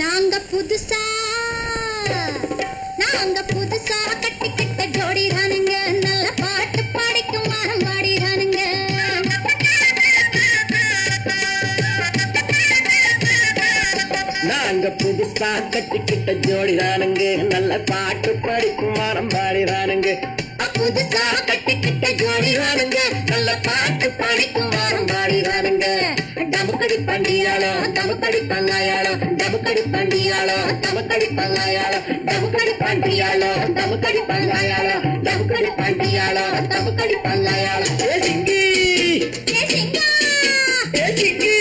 நாங்க புதுசா கட்டிக்கிட்ட ஜோடி தானுங்க நல்ல பாட்டு பாடிக்கும் வாரம் பாடிதானுங்க நாங்க புதுசா கட்டிக்கிட்ட ஜோடிதானுங்க நல்ல பாட்டு படிக்கும் வாரம் பாடிதானுங்க புதுசா கட்டிக்கிட்ட ஜோடிதானுங்க நல்ல பாட்டு படிக்கும் வாரம் பாடிதானுங்க டமுக்கடி பண்டியாளோ டமுக்கடி பங்காயாளோ டமுக்கடி பண்டியாளோ டமுக்கடி பங்காயாளோ டமுக்கடி பண்டியாளோ டமுக்கடி பங்காயாளோ டமுக்கடி பண்டியாளோ டமுக்கடி பங்காயாளோ ஏ சிங்கி ஏ சிங்கா ஏ சிங்கி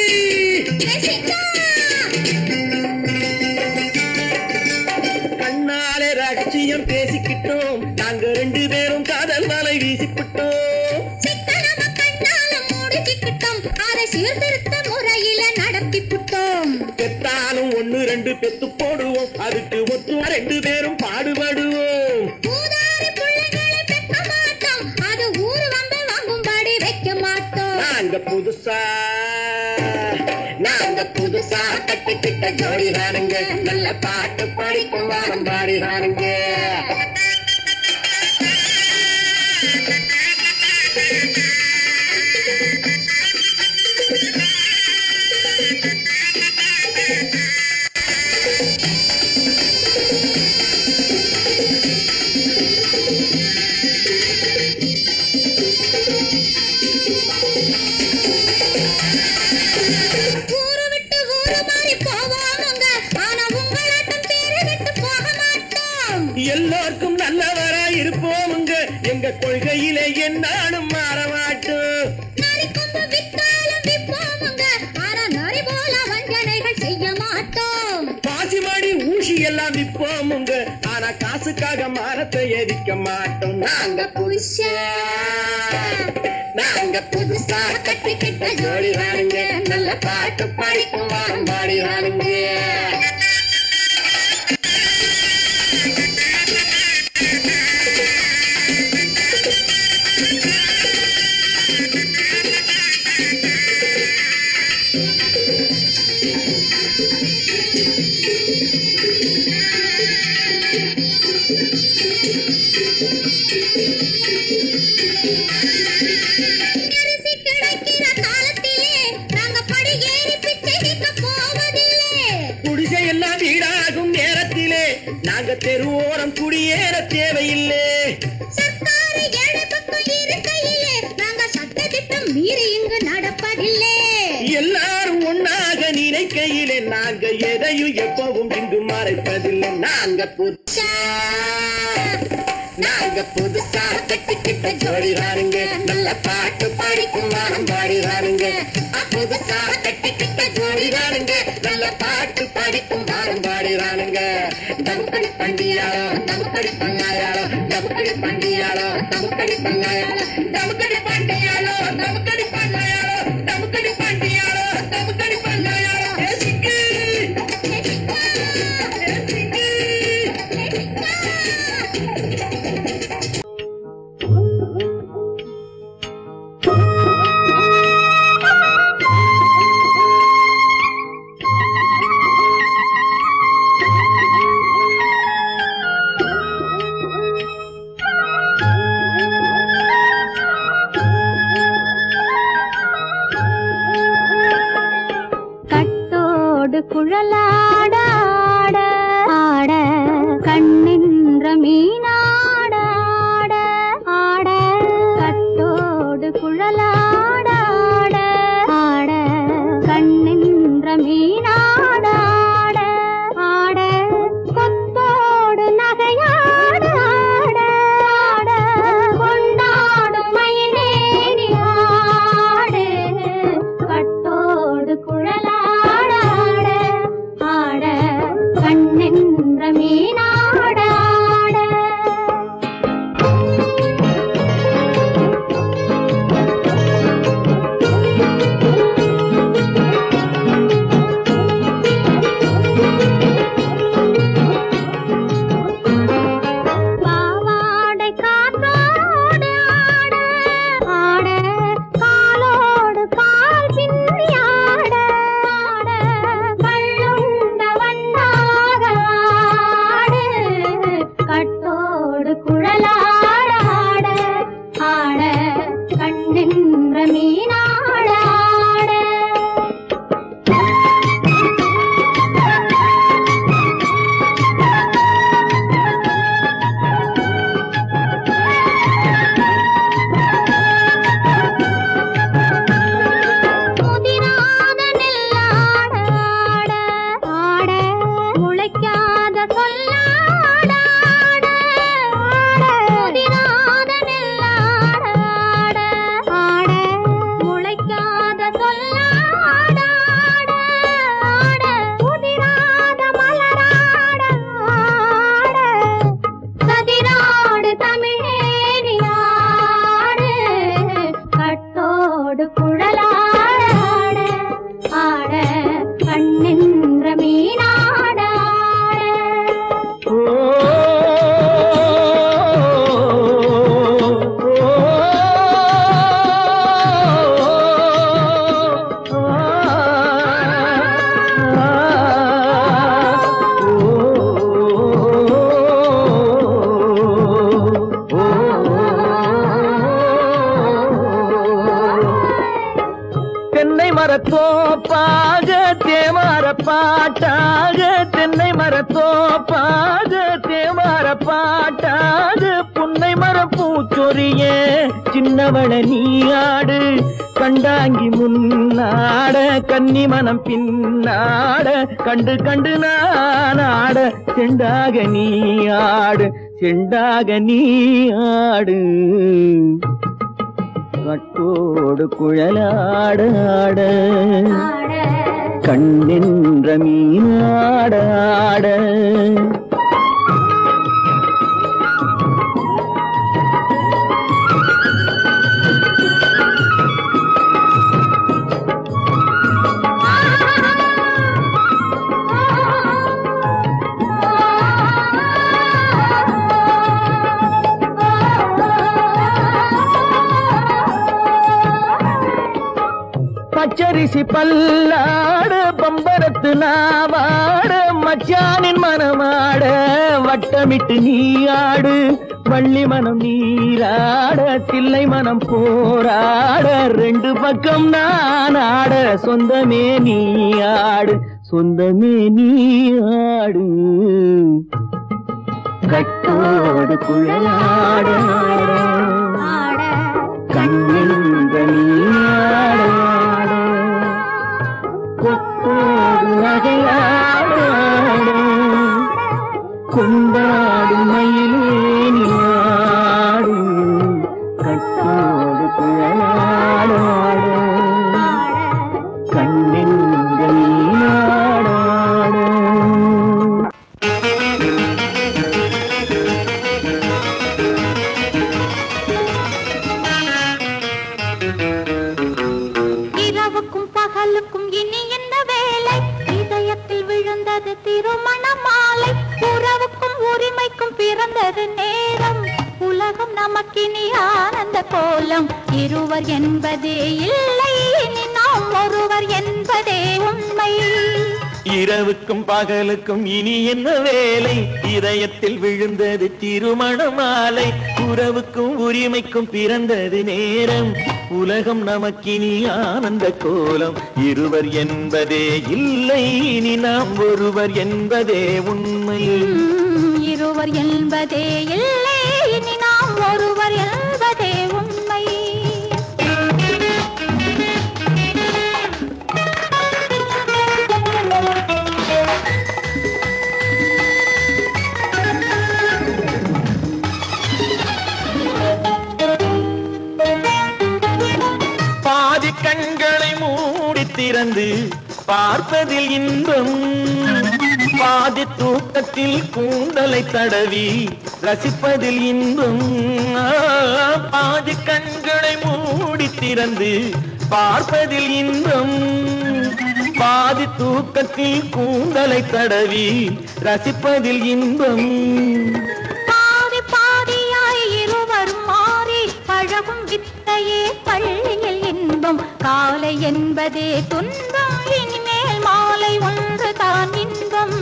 ஏ சிங்கா கண்ணாலே ரகசியம் பேசிக்கிட்டோம் நாங்க ரெண்டு பேரும் காதல் மலை வீசிக்கிட்டோம் சிக்கனமா கண்ணால மூடிக்கிட்டோம் அதை சீர்திருத்த முறையில நடத்தி புட்டோம் பெத்தாலும் ஒண்ணு ரெண்டு பெத்து போடுவோம் அதுக்கு ஒத்துவா ரெண்டு பேரும் பாடுபடுவோம் ஊதாரி பிள்ளைகளை பெற்க மாட்டோம் அது ஊரு வம்பு வாங்கும்படி வைக்க மாட்டோம் நாங்க புதுசா கட்டிக்கிட்ட ஜோடிதானுங்க நல்ல பாட்டு படிக்கும் வாரம் பாடிதானுங்க ஊரு விட்டு ஊரு மாறி போவோமுங்க ஆனா உங்களாட்டம் பேரு விட்டு போக மாட்டோம் எல்லாருக்கும் நல்லவரா இருப்போமுங்க எங்க கொள்கையிலே என்னாலும் மாற மாட்டோம் நரி கொம்பு வித்தாலும் விப்போமுங்க ஆனா நரி போல வஞ்சனைகள் செய்ய மாட்டோம். பாசிமாடி ஊசி எல்லாம் விற்போமுங்க, ஆனா காசுக்காக மரத்தை எரிக்க மாட்டோம். நாங்க புதுசா கட்டிக்கிட்ட ஜோடி ராணுங்க, நல்ல பாட்டு படிக்கும் வாரம் பாடி ராணுங்க. நாங்க தெருவோரம் குடியேற தேவையில்லை. சர்க்காரு ஏழை பக்கம் இருக்கையிலே நாங்க சட்டத்திட்டம் மீறி இங்கு நடப்பதில்லை. எல்லாரும் ஒன்னாக நினைக்கையிலே நாங்க எதையும் எப்பவும் இங்கு மறைப்பதில்லை. நாங்க புதுசா கட்டிக்கிட்ட ஜோடி ராணுங்க, நல்ல பாட்டு படிக்கும் வாரம் பாடி ராணுங்க. புதுசா கட்டிக்கிட்ட ஜோடி ராணுங்க, நல்ல பாட்டு படிக்கும் வாரம் பாடி ராணுங்க. தமுக்கடி பண்டியாளோ தமுக்கடி பங்காயாளோ, தமுக்கடி பண்டியாளோ தமுக்கடி பங்காயாளோ, தமுக்கடி பண்டியாளோ தமுக்கடி பங்காயாளோ, தமுக்கடி பண்டியாளோ தமுக்கடி பங்காயாளோ. குழலாட ஆட ஆட கண்ணின்ற மீனாட ஆட ஆட கட்டோடு குழலாட ஆட ஆட கண்ணின்ற மீனாட ஆட ஆட கொத்தோடு நகையாட ஆட ஆட கொண்டாடும் மயிலேறி ஆடு கட்டோடு குழலாட கண்ணென்ற மீனாட பாவாடை காற்றோடு ஆட ஆட காலோடு கால் பின்னி ஆட ஆட கள்ளுண்ட வண்ணாக ஆடு கட்டோடு குழலாட ஆட ஆட கண்ணென்ற மீனாட ஆட முதிராத நெல்லாட ஆட ஆட முளைக்காத சொல்லாட ஆட ஆட முதிராத நெல்லாட ஆட ஆட முளைக்காத சொல்லாட ஆட ஆட முதிராத மலராட ஆட சதிராடு தமிழேறி ஆடு கட்டோடு குழலாட ஆட கண்ணென்ற மீனாட தென்னை மரத்தோப்பாக தேமார பாட்டாக, தென்னை மரத்தோப்பாக தேமார பாட்டாக, புன்னை மரப்பூச்சொரிய சின்னவள நீயாடு கண்டாங்கி முன்னாட, கன்னி மனம் பின்னாட, கண்டு கண்டு நானாட, செண்டாக நீயாடு செண்டாக நீயாடு கட்டோடு குழலாட ஆட ஆட கண்ணென்ற மீனாட ஆட பச்சரிசி பல்லாடு பம்பரத்து நாவாடு மச்சானின் மனமாட வட்டமிட்டு நீயாடு வள்ளி மனம் நீராட தில்லை மனம் போராட ரெண்டு பக்கம் நான் ஆட சொந்தமே நீயாடு சொந்தமே நீயாடு கட்டோடு குழலாட கண்ணென்ற நீயாட கொத்தோடு நகையாட கொண்டாடு மயிலேனியாடு கட்டோடு குழலாட கண்ணென்ற நீயாட திருமண மாலை உறவுக்கும் உரிமைக்கும் பிறந்தது நேரம் உலகம் நமக்கினி ஆனந்த கோலம் இருவர் என்பதே இல்லை இனி நாம் ஒருவர் என்பதே உண்மை இரவுக்கும் பகலுக்கும் இனி என்ன வேலை இதயத்தில் விழுந்தது திருமண மாலை உறவுக்கும் உரிமைக்கும் பிறந்தது நேரம் உலகம் நமக்கினி ஆனந்த கோலம் இருவர் என்பதே இல்லை இனி நாம் ஒருவர் என்பதே உண்மை இருவர் என்பதே இல்லை இனி நாம் ஒருவர் என்பதே உண்மை கண்களை மூடி திறந்து பார்ப்பதில் இன்பம் பாதி தூக்கத்தில் கூந்தலை தடவி ரசிப்பதில் இன்பம் பாதி கண்களை மூடி திறந்து பார்ப்பதில் இன்பம் பாதி தூக்கத்தில் கூந்தலை தடவி ரசிப்பதில் இன்பம் பாதி பாதியாய் இருவர் மாறி பழகும் வித்தையே பள்ளியில் இன்பம் காலை என்பதே துன்பம் இனிமேல் மாலை ஒன்று தான் இன்பம்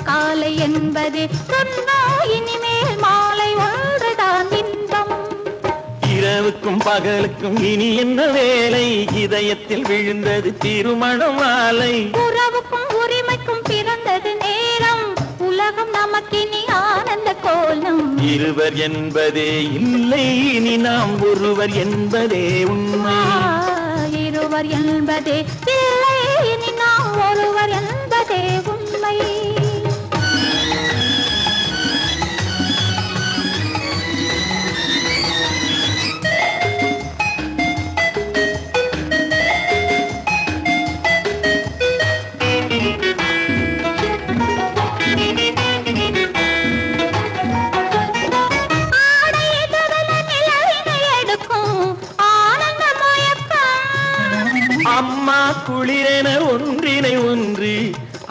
காலை என்பதே துன்பம் இனிமேல் மாலை ஒன்று தான் இன்பம் இரவுக்கும் பகலுக்கும் இனி என்ன வேலை இதயத்தில் விழுந்தது திருமண மாலை உறவுக்கும் உரிமைக்கும் பிறந்தது நேரம் உலகம் நமக்கினி ஆனந்த கோலம் இருவர் என்பதே இல்லை இனி நாம் ஒருவர் என்பதே உண்மை இருவர் என்பதே இல்லை இனி நாம் ஒருவர் என்பதே உண்மை அம்மா குளிரென ஒன்றினை ஒன்று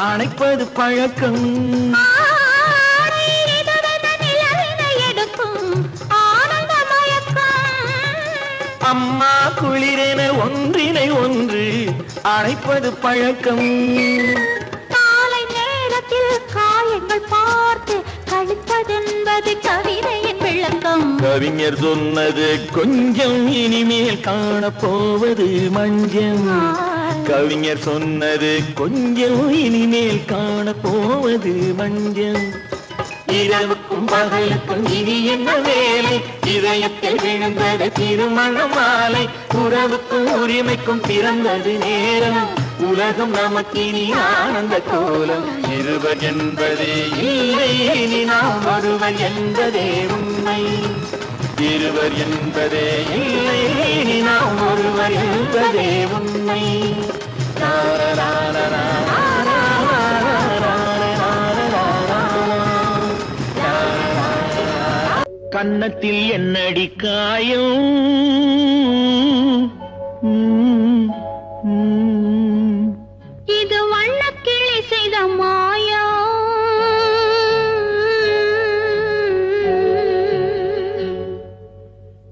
அணைப்பது பழக்கம் அம்மா குளிரென ஒன்றினை ஒன்று அணைப்பது பழக்கம் காலை நேரத்தில் காயங்கள் பார்த்து கழிப்பதென்பது கவிதையின் விளக்கம் கவிஞர் சொன்னது கொஞ்சம் இனிமேல் காணப்போவது மஞ்சம் கவிஞர் சொன்னது கொஞ்சம் இனிமேல் காணப்போவது மஞ்சம் இரவுக்கும் பகலுக்கும் இனி என்ன வேலை இதயத்தில் விழுந்தது திருமண மாலை உறவுக்கும் உரிமைக்கும் பிறந்தது நேரம் உலகம் நமக்கினி ஆனந்த கோலம் இருவர் என்பதே இல்லை இனி நாம் ஒருவர் என்பதே உண்மை இருவர் என்பதே இல்லை இனி நாம் ஒருவர் என்பதே உண்மை கன்னத்தில் என்னடி காயம் இது வண்ணக்கிளி செய்த மாயம்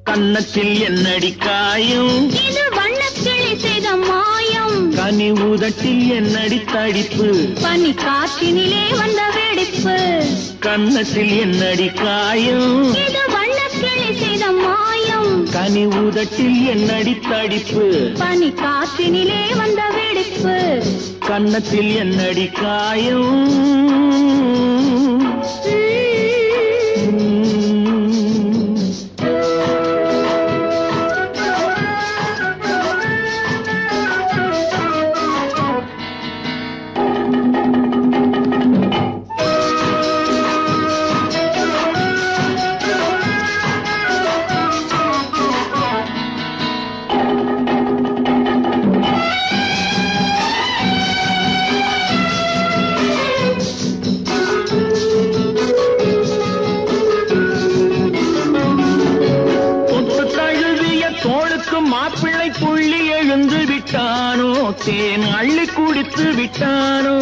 கன்னத்தில் என்னடி காயம் இது வண்ணக்கிளி செய்த மாயம் கனி உதட்டில் என்னடி தடிப்பு பனி காற்றினிலே வந்த வெடிப்பு கன்னத்தில் என்னடி காயம் இது வண்ணக்கிளி செய்த மாயம் கனி உதட்டில் என்னடி தடிப்பு பனி காற்றினிலே வந்த வெடிப்பு கன்னத்தில் என்னடி காயம் மாப்பிள்ளை புள்ளி எழுந்து விட்டானோ தேன் அள்ளி குடித்து விட்டானோ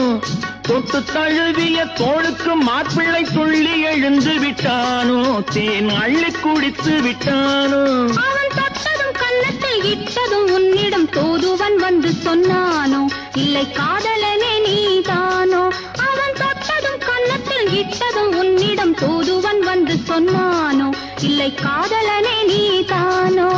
தொட்டு தழுவிய தோளுக்கு மாப்பிள்ளை துள்ளி எழுந்து விட்டானோ தேன் அள்ளி குடித்து விட்டானோ அவன் தொட்டதும் கன்னத்தில் இட்டதும் உன்னிடம் தூதுவன் வந்து சொன்னானோ இல்லை காதலனே நீதானோ அவன் தொட்டதும் கன்னத்தில் இட்டதும் உன்னிடம் தூதுவன் வந்து சொன்னானோ இல்லை காதலனே நீதானோ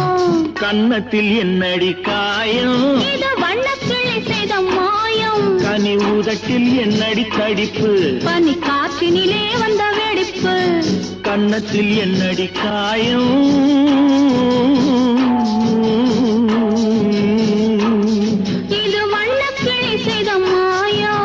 கன்னத்தில் என்னடி காயம் இது வண்ணக்கிளி செய்த மாயம் கனி உதட்டில் என்னடி தடிப்பு பனி காற்றினிலே வந்த வெடிப்பு கன்னத்தில் என்னடி காயம் இது வண்ணக்கிளி செய்த மாயம்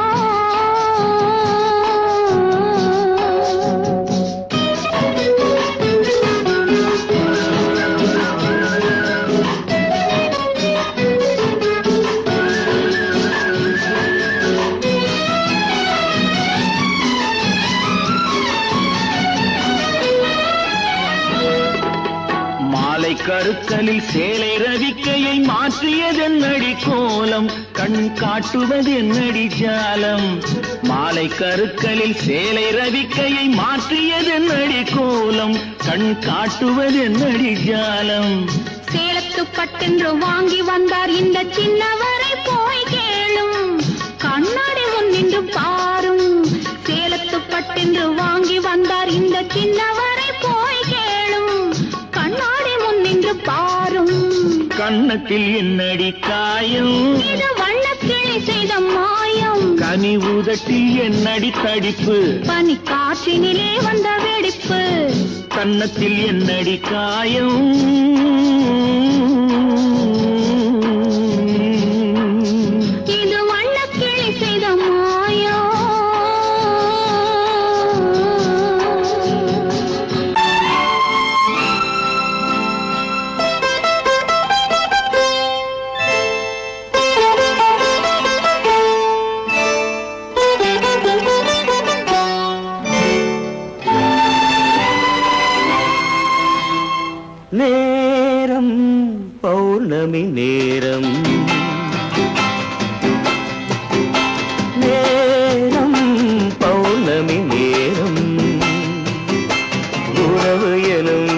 கருக்கலில் சேலை ரவிக்கையை மாற்றியதென்னடி கோலம் கண் காட்டுவதென்னடி ஜாலம் மாலை கருக்கலில் சேலை ரவிக்கையை மாற்றியதென்னடி கோலம் கண் காட்டுவதென்னடி ஜாலம் சேலத்து பட்டென்று வாங்கி வந்தார் இந்த சின்னவரை போய் கேளும் கண்ணாடி முன் நின்று பாரும் சேலத்து பட்டென்று வாங்கி வந்தார் இந்த சின்னவரை போய் கேளும் கண்ணாடி முன் நின்று பாரும் கன்னத்தில் என்னடி காயம் இது வண்ணக்கிளி செய்த மாயம் கனி உதட்டில் என்னடி தடிப்பு பனி காற்றினிலே வந்த வெடிப்பு கன்னத்தில் என்னடி காயம் இது வண்ணக்கிளி செய்த மாயம் நேரம் பௌர்ணமி நேரம் நேரம் பௌர்ணமி நேரம் உறவு எனும்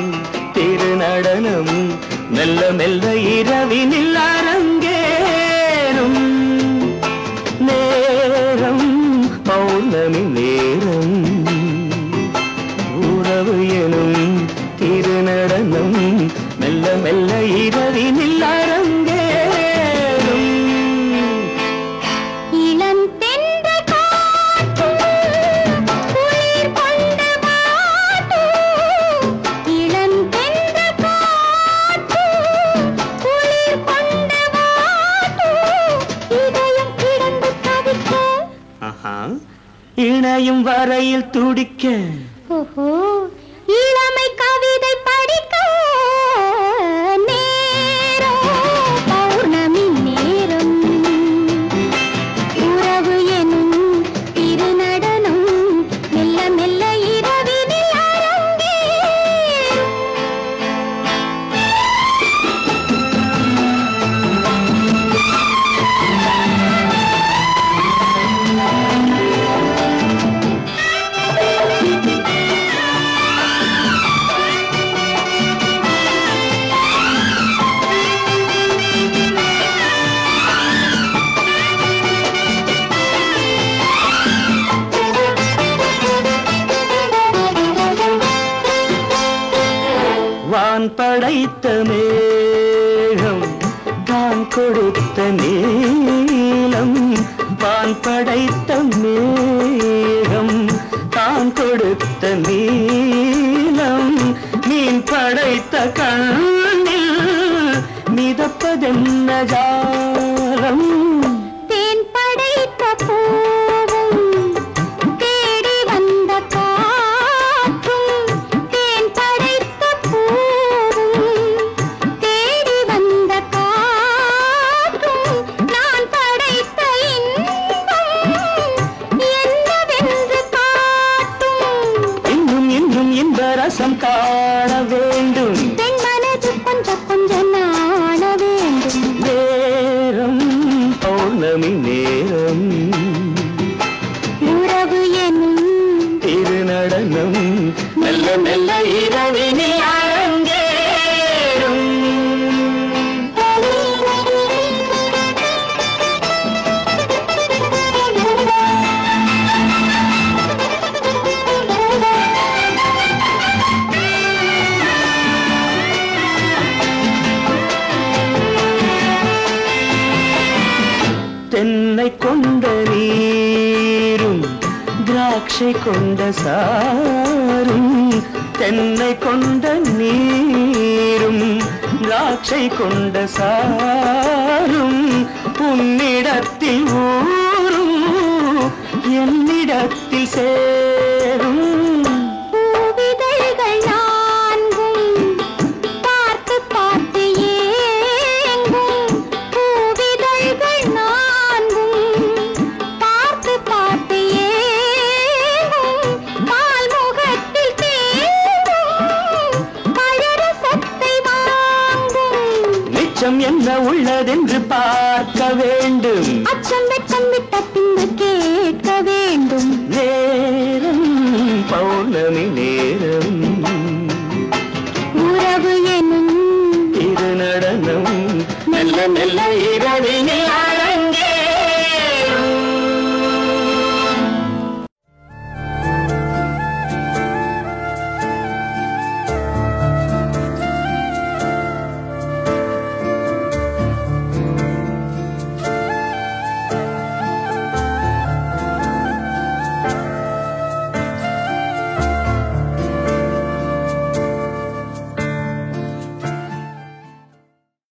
திருநடனம் மெல்ல மெல்ல இரவினில் அரங்கேறும் நேரம் பௌர்ணமி நேரம் உறவு எனும் திருநடனம் மெல்ல மெல்ல இரவினில் அரங்கேறும் இளம் தென்றல் காற்று குளிர் கொண்டு வாட்டும் இளம் தென்றல் காற்று குளிர் கொண்டு வாட்டும் இதயம் கிடந்து தவிக்க இணையும் வரையில் துடிக்க ஓஹோ இளமை கவிதை படிக்க நேரம் பௌர்ணமி நேரம் வான் படைத்த மேகம் தான் கொடுத்த நீலம் வான் படைத்த மேகம் தான் கொடுத்த நீலம் மீன் படைத்த கண்ணில் மிதப்பதென்ன ஜாலம் தேன் படைத்த பூவும் தேடி வந்த காற்றும் தேன் படைத்த பூவும் தேடி வந்த காற்றும் நான் படைத்த இன்பம் என்னவென்று காட்டும் இன்னும் இன்னும் இன்ப ரசம் காண வேண்டும் பெண் மனது கொஞ்சம் கொஞ்சம் நாண வேண்டும் நேரம் பௌர்ணமி நேரம் உறவு எனும் திருநடனம் மெல்ல மெல்ல இரவினில் அரங்கேறும் தென்னை கொண்ட நீரும் திராட்சை கொண்ட சாரும் தென்னை கொண்ட நீரும் திராட்சை கொண்ட சாரும் உன்னிடத்தில் ஊரும் என்னிடத்தில்